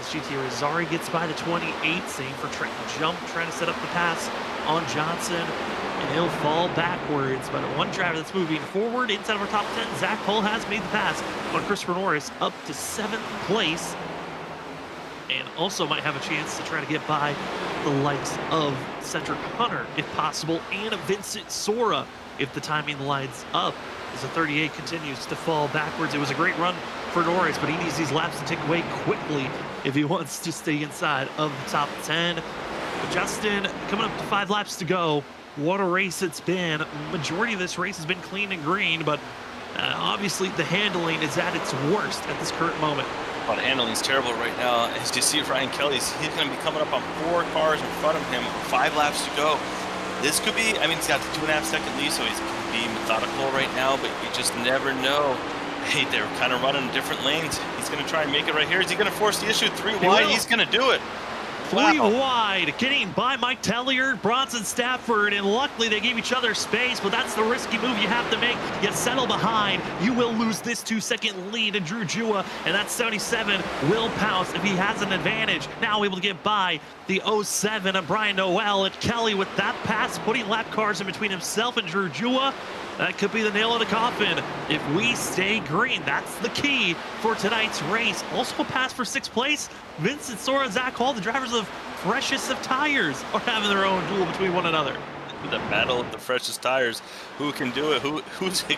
As GT Rosari gets by the 28, same for Trent Jump, trying to set up the pass on Johnson, and he'll fall backwards. But one driver that's moving forward inside of our top 10, Zach Hull, has made the pass on Christopher Norris up to 7th place, and also might have a chance to try to get by the likes of Cedric Hunter, if possible, and Vincent Sora, if the timing lines up, as the 38 continues to fall backwards. It was a great run for Norris, but he needs these laps to take away quickly if he wants to stay inside of the top 10. But Justin, coming up to 5 laps to go. What a race it's been. Majority of this race has been clean and green, but obviously the handling is at its worst at this current moment. Well, the handling's terrible right now. As you see, Ryan Kelly's, he's going to be coming up on 4 cars in front of him, 5 laps to go. This could be, I mean, he's got the 2.5-second lead, so he's going to be methodical right now, but you just never know. Hey, they're kind of running different lanes. He's going to try and make it right here. Is he going to force the issue? 3 wide? He's going to do it. 3 wide, getting by Mike Tellier, Bronson Stafford, and luckily they gave each other space, but that's the risky move you have to make. You settle behind, you will lose this 2-second lead to Drew Jua, and that 77 will pounce if he has an advantage. Now able to get by the 07 of Brian Noel, and Kelly with that pass, putting lap cars in between himself and Drew Jua. That could be the nail in the coffin if we stay green. That's the key for tonight's race. Also a pass for 6th place. Vincent Sora and Zach Hall, the drivers of freshest of tires, are having their own duel between one another. The battle of the freshest tires. Who can do it?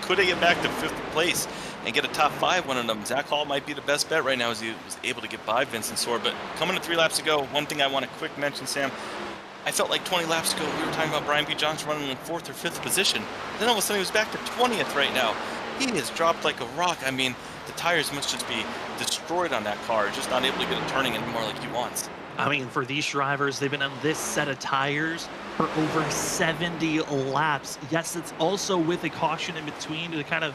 Could they get back to 5th place and get a top 5? One of them. Zach Hall might be the best bet right now, as he was able to get by Vincent Sora. But coming to 3 laps to go, one thing I want to quick mention, Sam. I felt like 20 laps ago we were talking about Brian P. Johnson running in 4th or 5th position. Then all of a sudden he was back to 20th right now. He has dropped like a rock. I mean, the tires must just be destroyed on that car, just not able to get it turning anymore like he wants. I mean, for these drivers, they've been on this set of tires for over 70 laps. Yes, it's also with a caution in between to kind of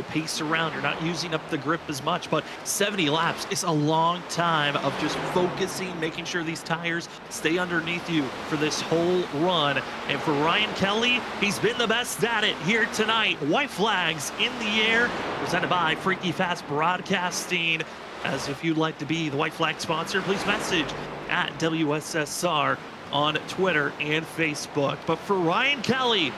pace around. You're not using up the grip as much, but 70 laps is a long time of just focusing, making sure these tires stay underneath you for this whole run. And for Ryan Kelly, he's been the best at it here tonight. White flags in the air, presented by Freaky Fast Broadcasting. As if you'd like to be the white flag sponsor, please message at WSSR on Twitter and Facebook. But for Ryan Kelly,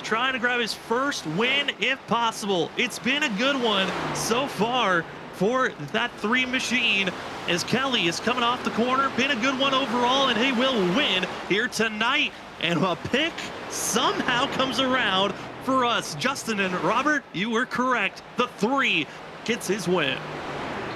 trying to grab his first win if possible. It's been a good one so far for that 3 machine, as Kelly is coming off the corner. Been a good one overall, and he will win here tonight. And a pick somehow comes around for us. Justin and Robert, you were correct. The 3 gets his win.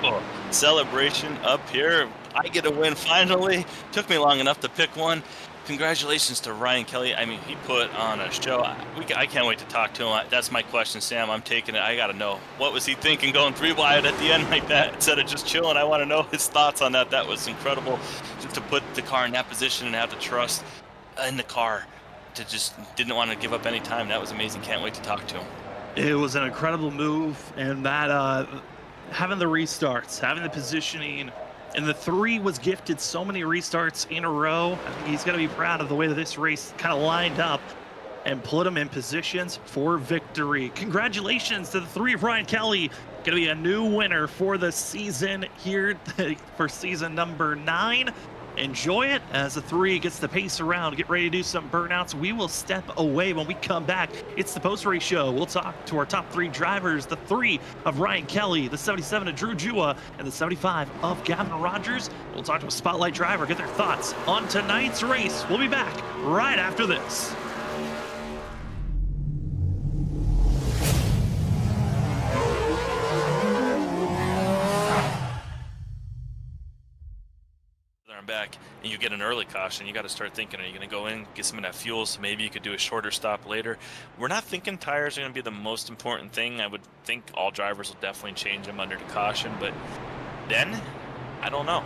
Oh, celebration up here. I get a win finally. Took me long enough to pick one. Congratulations to Ryan Kelly. I mean, he put on a show. I can't wait to talk to him. That's my question, Sam. I'm taking it. I got to know. What was he thinking going 3 wide at the end like that instead of just chilling? I want to know his thoughts on that. That was incredible. Just to put the car in that position and have the trust in the car to just didn't want to give up any time. That was amazing. Can't wait to talk to him. It was an incredible move, and that having the restarts, having the positioning, and the 3 was gifted so many restarts in a row. I think he's going to be proud of the way that this race kind of lined up and put him in positions for victory. Congratulations to the 3 of Ryan Kelly. Going to be a new winner for the season here for season number 9. Enjoy it as the 3 gets the pace around, get ready to do some burnouts. We will step away when we come back. It's the post-race show. We'll talk to our top 3 drivers, the 3 of Ryan Kelly, the 77 of Drew Jua, and the 75 of Gavin Rogers. We'll talk to a spotlight driver, get their thoughts on tonight's race. We'll be back right after this. Back and you get an early caution, you got to start thinking, are you going to go in, get some of that fuel, so maybe you could do a shorter stop later. We're not thinking tires are going to be the most important thing. I would think all drivers will definitely change them under the caution, but then I don't know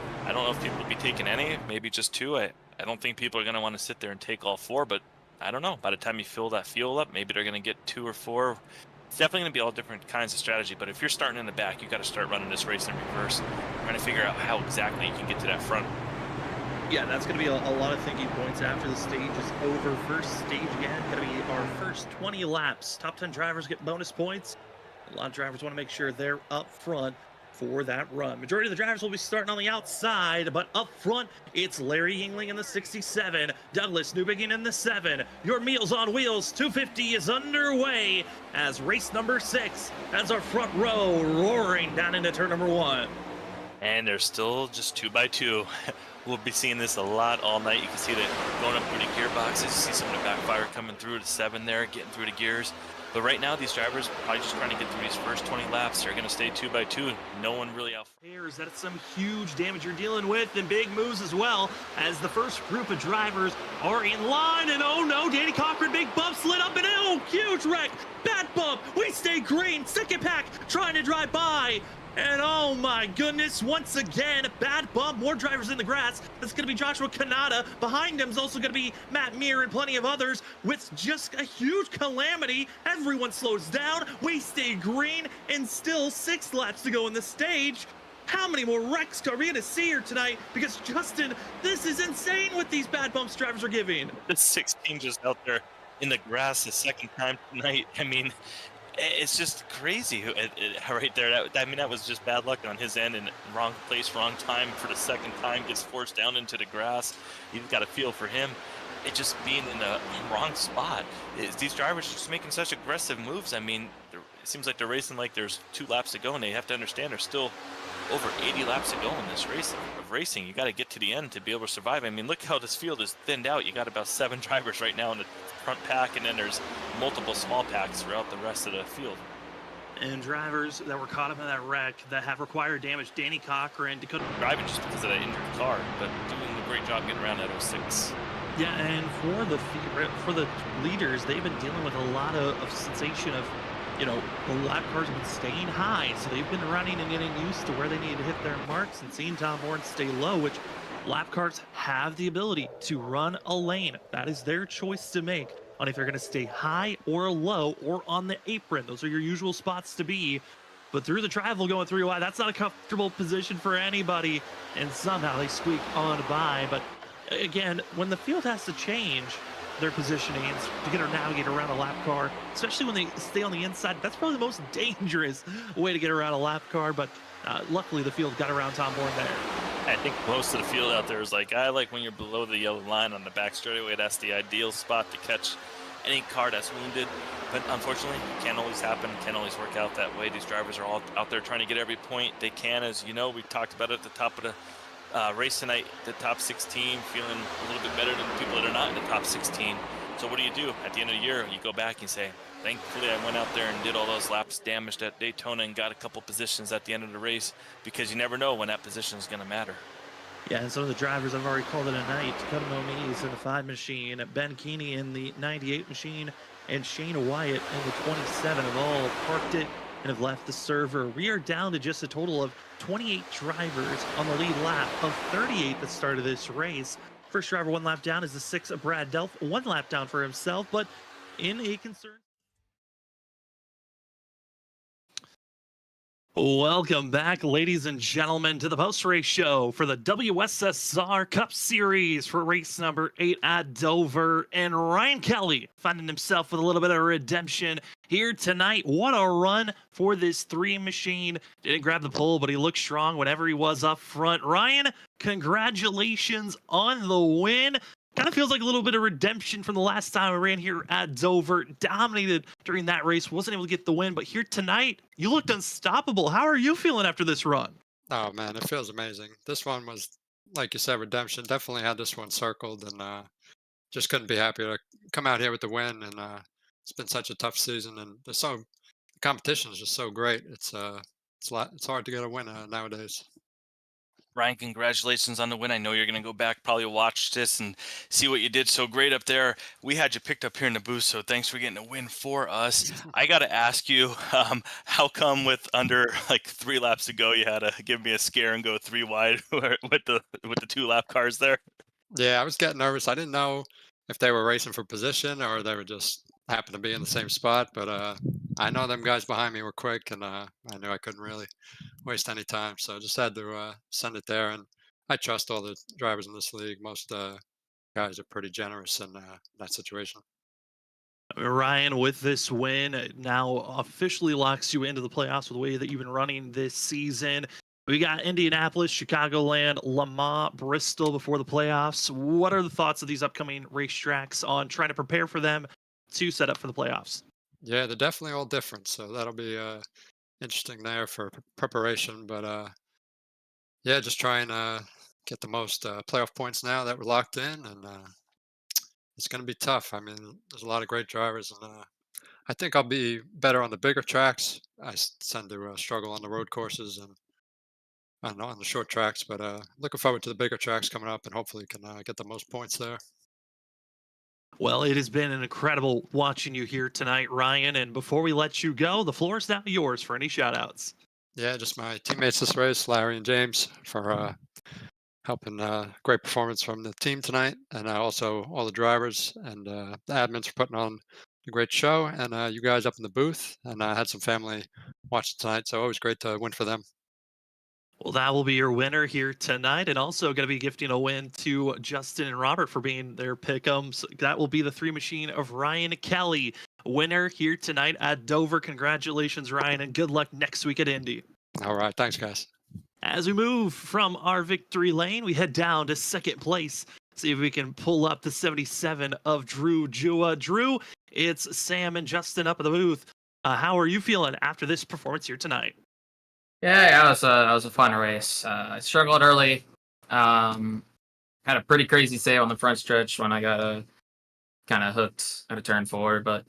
if people will be taking any, maybe just 2. I don't think people are going to want to sit there and take all 4, but I don't know. By the time you fill that fuel up, maybe they're going to get 2 or 4. It's definitely going to be all different kinds of strategy, but if you're starting in the back, you got to start running this race in reverse, trying to figure out how exactly you can get to that front. Yeah, that's going to be a lot of thinking points after the stage is over. First stage again, going to be our first 20 laps. Top 10 drivers get bonus points. A lot of drivers want to make sure they're up front for that run. Majority of the drivers will be starting on the outside, but up front, it's Larry Yingling in the 67, Douglas Newbegin in the 7. Your Meals on Wheels 250 is underway as race number 6 has our front row roaring down into turn number 1. And they're still just 2x2. We'll be seeing this a lot all night. You can see it going up through the gearboxes. You see some of the backfire coming through the 7 there, getting through the gears. But right now, these drivers are probably just trying to get through these first 20 laps. They're going to stay 2x2. No one really out. That's some huge damage you're dealing with, and big moves as well, as the first group of drivers are in line. And oh no, Danny Cochran, big bump slid up, and oh, huge wreck. Bad bump. We stay green. Second pack trying to drive by. And oh my goodness, once again, bad bump, more drivers in the grass. That's going to be Joshua Kanata. Behind him is also going to be Matt Meir and plenty of others with just a huge calamity. Everyone slows down. We stay green and still 6 laps to go in the stage. How many more wrecks are we going to see here tonight? Because Justin, this is insane what these bad bumps drivers are giving. The 16 just out there in the grass the second time tonight. I mean, it's just crazy right there. That was just bad luck on his end, and wrong place, wrong time for the second time, gets forced down into the grass. You've got to feel for him. It just being in the wrong spot. These drivers are just making such aggressive moves. I mean, it seems like they're racing like there's 2 laps to go, and they have to understand there's still over 80 laps to go in this race of racing. You got to get to the end to be able to survive. I mean, look how this field is thinned out. You got about 7 drivers right now in the front pack, and then there's multiple small packs throughout the rest of the field. And drivers that were caught up in that wreck that have required damage, Danny Cochran, Dakota driving just because of that injured car, but doing a great job getting around that 06. Yeah, and for the leaders, they've been dealing with a lot of sensation of, the lap cars have been staying high, so they've been running and getting used to where they need to hit their marks and seeing Tom Bourne stay low, which Lap cars have the ability to run a lane. That is their choice to make on if they're going to stay high or low or on the apron. Those are your usual spots to be. But through the travel going 3 wide, that's not a comfortable position for anybody. And somehow they squeak on by. But again, when the field has to change their positionings to get or navigate around a lap car, especially when they stay on the inside, that's probably the most dangerous way to get around a lap car. But luckily, the field got around Tom Bourne there. I think most of the field out there is like, I like when you're below the yellow line on the back straightaway. That's the ideal spot to catch any car that's wounded. But unfortunately, it can't always happen. It can't always work out that way. These drivers are all out there trying to get every point they can. As you know, we talked about it at the top of the race tonight, the top 16, feeling a little bit better than the people that are not in the top 16. So what do? At the end of the year, you go back and say, thankfully I went out there and did all those laps damaged at Daytona and got a couple positions at the end of the race, because you never know when that position is going to matter. Yeah, and some of the drivers have already called it a night. Dakota Moniz in the 5 machine, Ben Keeney in the 98 machine, and Shane Wyatt in the 27 have all parked it and have left the server. We are down to just a total of 28 drivers on the lead lap of 38 that started this race. First driver 1 lap down is the 6 of Brad Delph, 1 lap down for himself, but in a concern. Welcome back, ladies and gentlemen, to the post-race show for the WSSR Cup Series for race number 8 at Dover. And Ryan Kelly finding himself with a little bit of redemption here tonight. What a run for this 3 machine. Didn't grab the pole, but he looked strong whenever he was up front. Ryan, congratulations on the win. Kind of feels like a little bit of redemption from the last time I ran here at Dover. Dominated during that race, wasn't able to get the win, but here tonight, you looked unstoppable. How are you feeling after this run? Oh man, it feels amazing. This one was, like you said, redemption. Definitely had this one circled, and just couldn't be happier to come out here with the win. And it's been such a tough season, and the competition is just so great. It's hard to get a win nowadays. Ryan, congratulations on the win. I know you're going to go back, probably watch this and see what you did so great up there. We had you picked up here in the booth, so thanks for getting a win for us. I got to ask you, how come with under like 3 laps to go, you had to give me a scare and go 3 wide with the 2 lap cars there? Yeah, I was getting nervous. I didn't know if they were racing for position or they were just happened to be in the same spot. But I know them guys behind me were quick, and I knew I couldn't really waste any time. So I just had to send it there. And I trust all the drivers in this league. Most guys are pretty generous in that situation. Ryan, with this win, it now officially locks you into the playoffs with the way that you've been running this season. We got Indianapolis, Chicagoland, Le Mans, Bristol before the playoffs. What are the thoughts of these upcoming racetracks on trying to prepare for them to set up for the playoffs? Yeah, they're definitely all different. So that'll be interesting there for preparation. But yeah, just try and get the most playoff points now that we're locked in, and it's going to be tough. I mean, there's a lot of great drivers, and I think I'll be better on the bigger tracks. Tend to struggle on the road courses and on the short tracks, but looking forward to the bigger tracks coming up, and hopefully can get the most points there. Well, it has been an incredible watching you here tonight, Ryan. And before we let you go, the floor is now yours for any shout outs. Yeah, just my teammates this race, Larry and James, for helping. Great performance from the team tonight, and also all the drivers and the admins for putting on a great show, and you guys up in the booth. And I had some family watching tonight, so always great to win for them. Well, that will be your winner here tonight, and also going to be gifting a win to Justin and Robert for being their pick'ems. That will be the 3 machine of Ryan Kelly, winner here tonight at Dover. Congratulations, Ryan, and good luck next week at Indy. All right, thanks, guys. As we move from our victory lane, we head down to second place. See if we can pull up the 77 of Drew Jua. Drew, it's Sam and Justin up at the booth. How are you feeling after this performance here tonight? Yeah, it was a fun race. I struggled early. Had a pretty crazy save on the front stretch when I got kind of hooked at a turn 4, but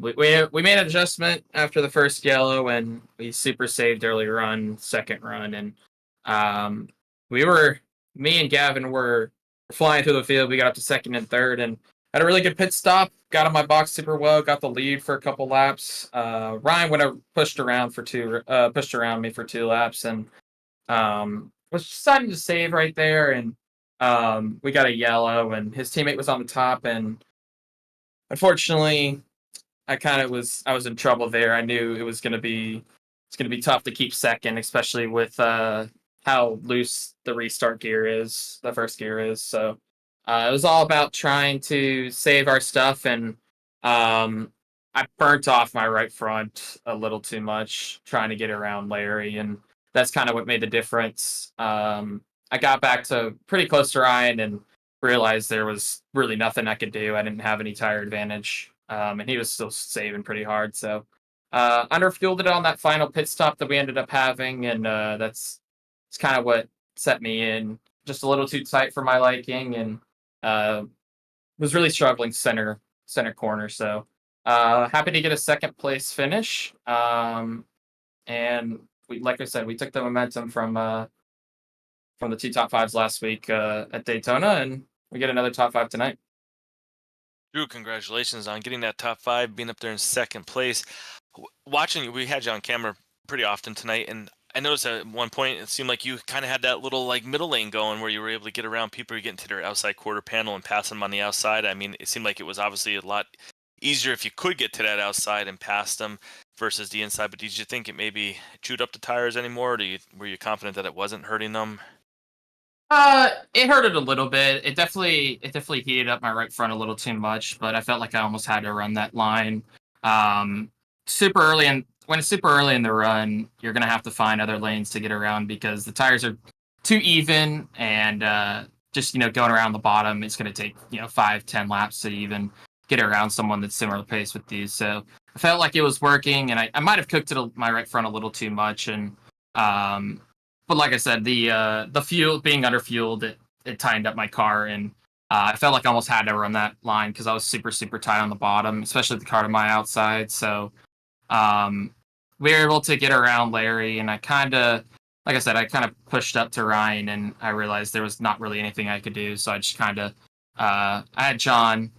we made an adjustment after the first yellow, and we super saved early run, second run, and me and Gavin were flying through the field. We got up to second and third, and had a really good pit stop. Got on my box super well. Got the lead for a couple laps. Ryan pushed around me for 2 laps, and was deciding to save right there, and we got a yellow, and his teammate was on the top, and unfortunately, I was in trouble there. I knew it's gonna be tough to keep second, especially with how loose the restart gear is, the first gear is. So it was all about trying to save our stuff, and I burnt off my right front a little too much trying to get around Larry, and that's kind of what made the difference. I got back to pretty close to Ryan and realized there was really nothing I could do. I didn't have any tire advantage, and he was still saving pretty hard. So underfueled it on that final pit stop that we ended up having, and it's kind of what set me in. Just a little too tight for my liking, and uh, was really struggling center corner. So happy to get a second place finish. And we, like I said, we took the momentum from the two top fives last week at Daytona, and we get another top five tonight. Drew, congratulations on getting that top five, being up there in second place. Watching you, we had you on camera pretty often tonight, and I noticed at one point it seemed like you kind of had that little like middle lane going where you were able to get around people getting to their outside quarter panel and pass them on the outside. I mean, it seemed like it was obviously a lot easier if you could get to that outside and pass them versus the inside. But did you think it maybe chewed up the tires anymore? Or were you confident that it wasn't hurting them? It hurt it a little bit. It definitely heated up my right front a little too much, but I felt like I almost had to run that line. Um, super early and when it's super early in the run, you're gonna have to find other lanes to get around because the tires are too even, and just going around the bottom, it's gonna take 5-10 laps to even get around someone that's similar pace with these. So I felt like it was working, and I might have cooked my right front a little too much, and um, but like I said, the fuel being underfueled, it tightened up my car, and I felt like I almost had to run that line because I was super tight on the bottom, especially the car to my outside. So um, we were able to get around Larry, and like I said, I kind of pushed up to Ryan, and I realized there was not really anything I could do. So I just I had John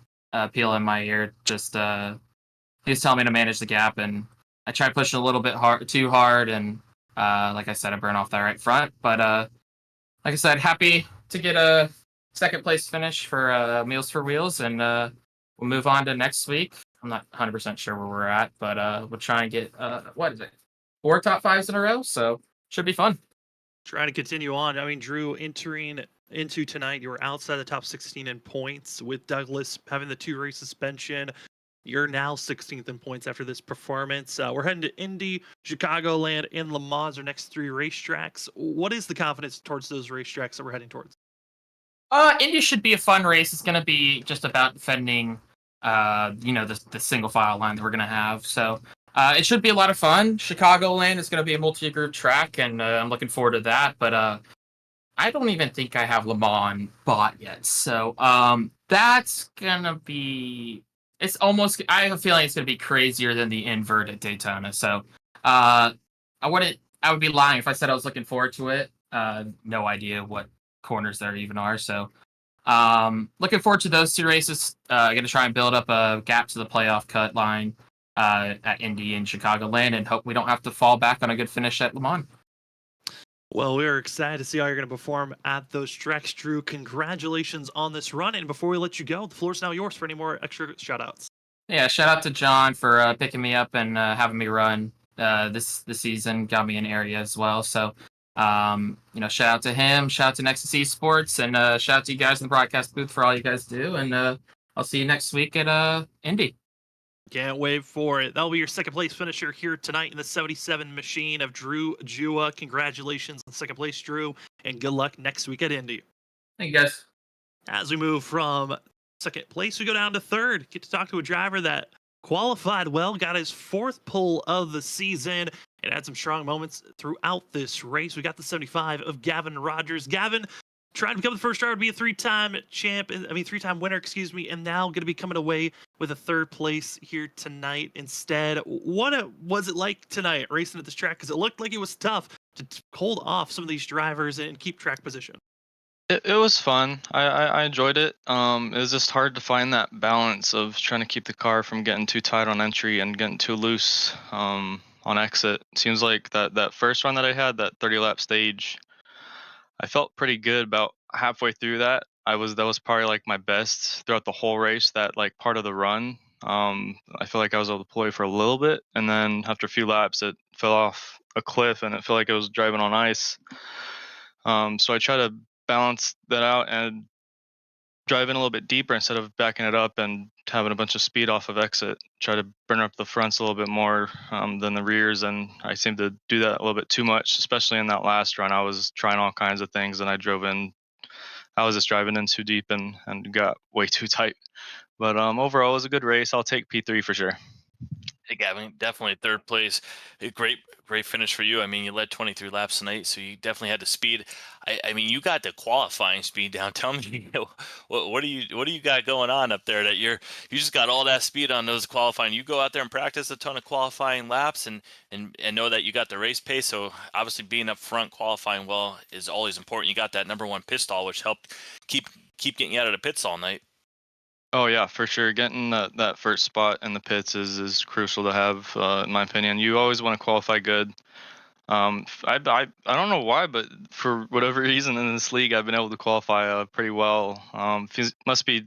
peel in my ear, just he was telling me to manage the gap, and I tried pushing a little bit too hard, and like I said, I burned off that right front. But like I said, happy to get a second place finish for Meals for Wheels, and we'll move on to next week. I'm not 100% sure where we're at, but we'll try and get what is it, 4 top fives in a row. So should be fun. Trying to continue on. I mean, Drew, entering into tonight, you were outside the top 16 in points with Douglas having the 2-race suspension. You're now 16th in points after this performance. We're heading to Indy, Chicagoland, and Le Mans, our next 3 racetracks. What is the confidence towards those racetracks that we're heading towards? Indy should be a fun race. It's going to be just about defending, the single file line that we're going to have. So it should be a lot of fun. Chicagoland is going to be a multi-group track, and I'm looking forward to that. But I don't even think I have Le Mans bought yet. So that's going to be. It's almost. I have a feeling it's going to be crazier than the invert at Daytona. So I would be lying if I said I was looking forward to it. No idea what corners there even are. So looking forward to those 2 races. Going to try and build up a gap to the playoff cut line at Indy and Chicagoland, and hope we don't have to fall back on a good finish at Le Mans. Well, we're excited to see how you're going to perform at those tracks, Drew. Congratulations on this run. And before we let you go, the floor is now yours for any more extra shout outs. Yeah, shout out to John for picking me up and having me run this season. Got me in area as well. So, shout out to him. Shout out to Nexus Esports, and shout out to you guys in the broadcast booth for all you guys do. And I'll see you next week at Indy. Can't wait for it. That'll be your second place finisher here tonight in the 77 machine of Drew Jua. Congratulations on second place, Drew, and good luck next week at Indy. Thank you, guys. As we move from second place, we go down to third. Get to talk to a driver that qualified well, got his 4th pole of the season, and had some strong moments throughout this race. We got the 75 of Gavin Rogers. Gavin trying to become the first driver to be a 3-time winner, and now going to be coming away with a 3rd place here tonight instead. What was it like tonight racing at this track? Because it looked like it was tough to hold off some of these drivers and keep track position. It was fun. I enjoyed it. It was just hard to find that balance of trying to keep the car from getting too tight on entry and getting too loose on exit. Seems like that first run that I had, that 30-lap stage, I felt pretty good about halfway through that. That was probably like my best throughout the whole race. That like part of the run, I feel like I was able to play for a little bit, and then after a few laps, it fell off a cliff, and it felt like it was driving on ice. So I try to balance that out and drive in a little bit deeper instead of backing it up and having a bunch of speed off of exit. Try to burn up the fronts a little bit more than the rears, and I seem to do that a little bit too much, especially in that last run. I was trying all kinds of things, and I was just driving in too deep and got way too tight. But overall, it was a good race. I'll take P3 for sure. Hey, Gavin, definitely third place. A great finish for you. I mean, you led 23 laps tonight, so you definitely had the speed. I mean, you got the qualifying speed down. Tell me, what do you got going on up there that you just got all that speed on those qualifying? You go out there and practice a ton of qualifying laps and know that you got the race pace. So obviously being up front, qualifying well is always important. You got that number one pit stall, which helped keep getting you out of the pits all night. Oh yeah, for sure. Getting that first spot in the pits is crucial to have, in my opinion. You always want to qualify good. I don't know why, but for whatever reason in this league, I've been able to qualify pretty well. Must be.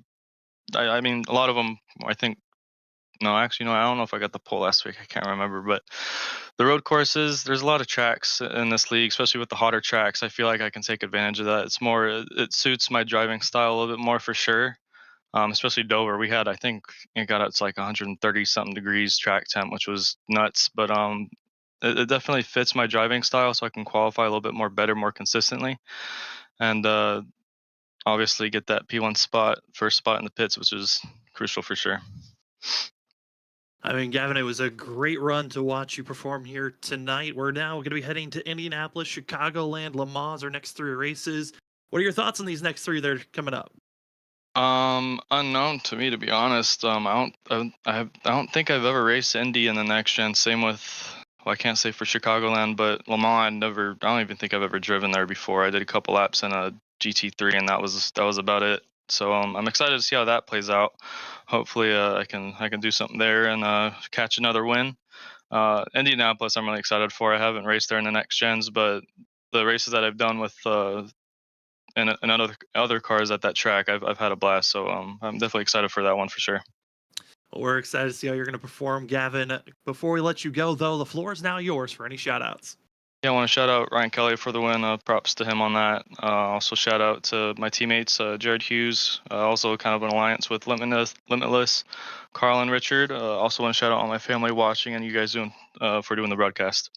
I mean, a lot of them. I think. No, actually, no. I don't know if I got the pole last week. I can't remember, but the road courses. There's a lot of tracks in this league, especially with the hotter tracks. I feel like I can take advantage of that. It suits my driving style a little bit more for sure. Especially Dover. I think it got up to like 130 something degrees track temp, which was nuts. But it definitely fits my driving style, so I can qualify a little bit more consistently, and obviously get that P1 first spot in the pits, which is crucial for sure. I mean, Gavin, it was a great run to watch you perform here tonight. We're now going to be heading to Indianapolis, Chicagoland, Le Mans, our next three races. What are your thoughts on these next three that are coming up? Unknown to me, to be honest. I don't think I've ever raced Indy in the next gen. Same with, well, I can't say for Chicagoland, but Le Mans, I don't even think I've ever driven there before. I did a couple laps in a GT3, and that was about it. So I'm excited to see how that plays out. Hopefully, I can do something there and catch another win. Indianapolis, I'm really excited for. I haven't raced there in the next gens, but the races that I've done with and other cars at that track, I've had a blast. So I'm definitely excited for that one for sure. Well, we're excited to see how you're going to perform, Gavin. Before we let you go, though, the floor is now yours for any shout-outs. Yeah, I want to shout out Ryan Kelly for the win. Props to him on that. Also shout out to my teammates, Jared Hughes, also kind of an alliance with Limitless, Carl and Richard. Also want to shout out all my family watching and you guys for doing the broadcast.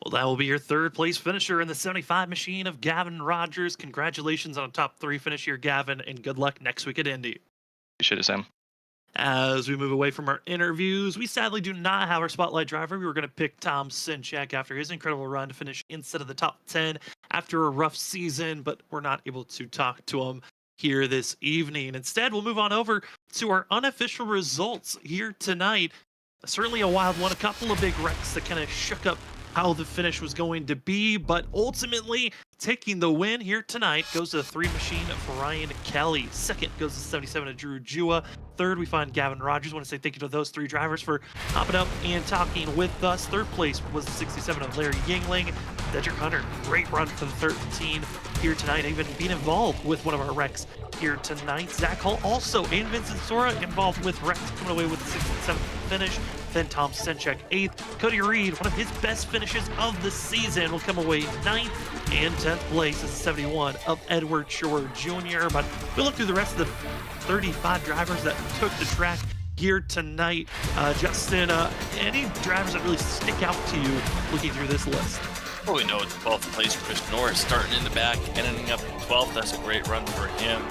Well, that will be your third place finisher in the 75 machine of Gavin Rogers. Congratulations on a top three finish here, Gavin, and good luck next week at Indy. Appreciate it, Sam. As we move away from our interviews, we sadly do not have our spotlight driver. We were going to pick Tom Sinchek after his incredible run to finish instead of the top 10 after a rough season, but we're not able to talk to him here this evening. Instead, we'll move on over to our unofficial results here tonight. Certainly a wild one, a couple of big wrecks that kind of shook up how the finish was going to be, but ultimately taking the win here tonight goes to the 3 machine of Ryan Kelly. Second goes to 77 of Drew Jua. Third, we find Gavin Rogers. I want to say thank you to those 3 drivers for hopping up and talking with us. Third place was the 67 of Larry Yingling. Dedrick Hunter, great run for the 13 here tonight, even being involved with one of our wrecks here tonight. Zach Hull also, and Vincent Sora involved with wrecks, coming away with the 6th and 7th finish. Then Tom Sinchek 8th. Cody Reed, one of his best finishes of the season, will come away 9th, and 10th place is 71 of Edward Shore Jr. But we look through the rest of the 35 drivers that took the track here tonight. Justin, any drivers that really stick out to you looking through this list? Well, we know it's 12th place. Chris Norris starting in the back, ending up 12th. That's a great run for him.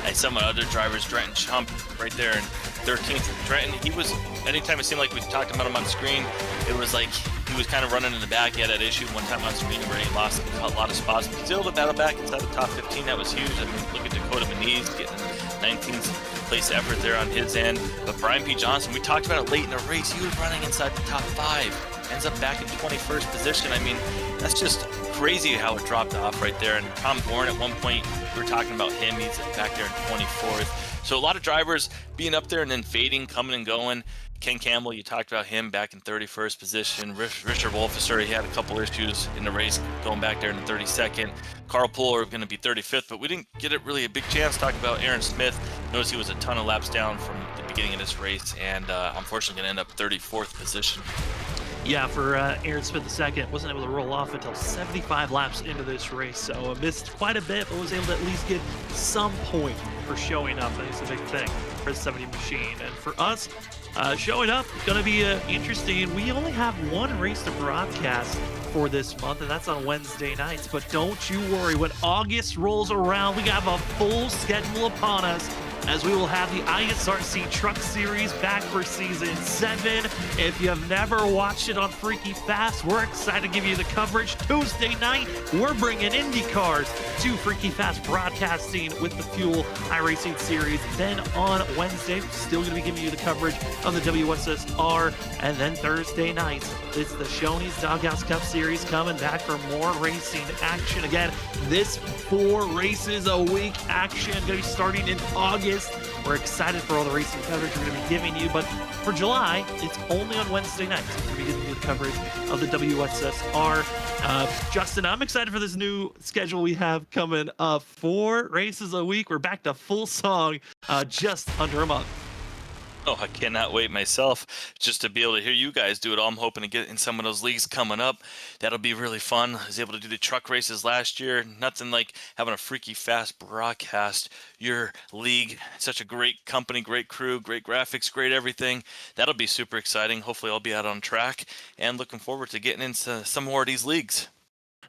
And some of the other drivers, Drenton Chump right there in 13th. Drenton, he was, anytime it seemed like we talked about him on screen, it was like he was kind of running in the back. He had that issue one time on screen where he lost a lot of spots. But still to battle back inside the top 15, that was huge. I mean, look at Dakota Moniz getting 19th place effort there on his end. But Brian P. Johnson, we talked about it late in the race. He was running inside the top 5. Ends up back in 21st position. I mean, that's just crazy how it dropped off right there. And Tom Bourne at one point, we were talking about him. He's back there in 24th. So a lot of drivers being up there and then fading, coming and going. Ken Campbell, you talked about him back in 31st position. Richard Wolfeser, he had a couple issues in the race going back there in the 32nd. Carl Puller going to be 35th, but we didn't get it really a big chance to talk about Aaron Smith. Notice he was a ton of laps down from the beginning of this race, and unfortunately going to end up 34th position. Yeah, for Aaron Smith II, wasn't able to roll off until 75 laps into this race, so missed quite a bit, but was able to at least get some point for showing up. I think it's a big thing for the 70 machine. And for us, showing up is going to be interesting. We only have one race to broadcast for this month, and that's on Wednesday nights. But don't you worry, when August rolls around, we have a full schedule upon us, as we will have the ISRC Truck Series back for Season 7. If you have never watched it on Freaky Fast, we're excited to give you the coverage. Tuesday night, we're bringing Indy cars to Freaky Fast Broadcasting with the Fuel iRacing Series. Then on Wednesday, still going to be giving you the coverage of the WSSR. And then Thursday night, it's the Shoney's Doghouse Cup Series coming back for more racing action. Again, this 4 races a week action going to be starting in August. We're excited for all the racing coverage we're going to be giving you, but for July, it's only on Wednesday nights. We're going to be giving you the coverage of the WSSR. Justin, I'm excited for this new schedule we have coming up. 4 races a week. We're back to full song just under a month. Oh, I cannot wait myself just to be able to hear you guys do it all. I'm hoping to get in some of those leagues coming up. That'll be really fun. I was able to do the truck races last year. Nothing like having a Freaky Fast broadcast your league. Such a great company, great crew, great graphics, great everything. That'll be super exciting. Hopefully I'll be out on track and looking forward to getting into some more of these leagues.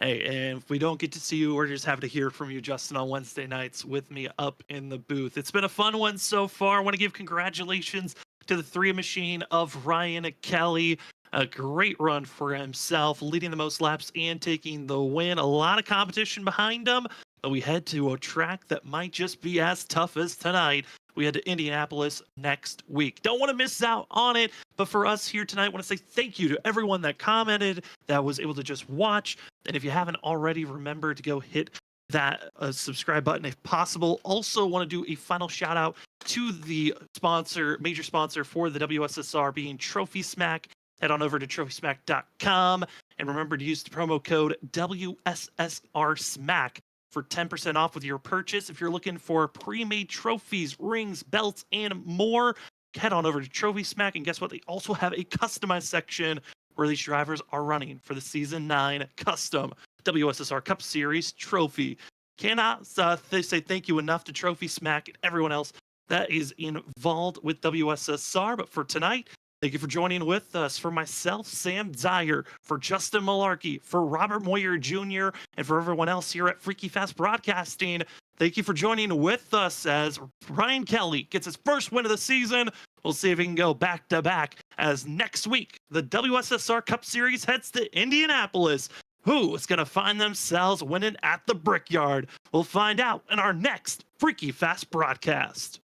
Hey, and if we don't get to see you, we're just happy to hear from you, Justin, on Wednesday nights with me up in the booth. It's been a fun one so far. I want to give congratulations to the 3 machine of Ryan Kelly. A great run for himself, leading the most laps and taking the win. A lot of competition behind him, but we head to a track that might just be as tough as tonight. We head to Indianapolis next week. Don't want to miss out on it, but for us here tonight, I want to say thank you to everyone that commented, that was able to just watch. And if you haven't already, remember to go hit that subscribe button if possible. Also want to do a final shout out to the sponsor, major sponsor for the WSSR, being Trophy Smack. Head on over to trophysmack.com and remember to use the promo code WSSR Smack for 10% off with your purchase. If you're looking for pre-made trophies, rings, belts, and more, head on over to Trophy Smack, and guess what? They also have a customized section where these drivers are running for the Season 9 custom WSSR Cup Series trophy. Cannot say thank you enough to Trophy Smack and everyone else that is involved with WSSR. But for tonight, thank you for joining with us. For myself, Sam Dyer, for Justin Malarkey, for Robert Moyer Jr., and for everyone else here at Freaky Fast Broadcasting, thank you for joining with us as Ryan Kelly gets his first win of the season. We'll see if he can go back-to-back, as next week, the WSSR Cup Series heads to Indianapolis. Who is going to find themselves winning at the Brickyard? We'll find out in our next Freaky Fast broadcast.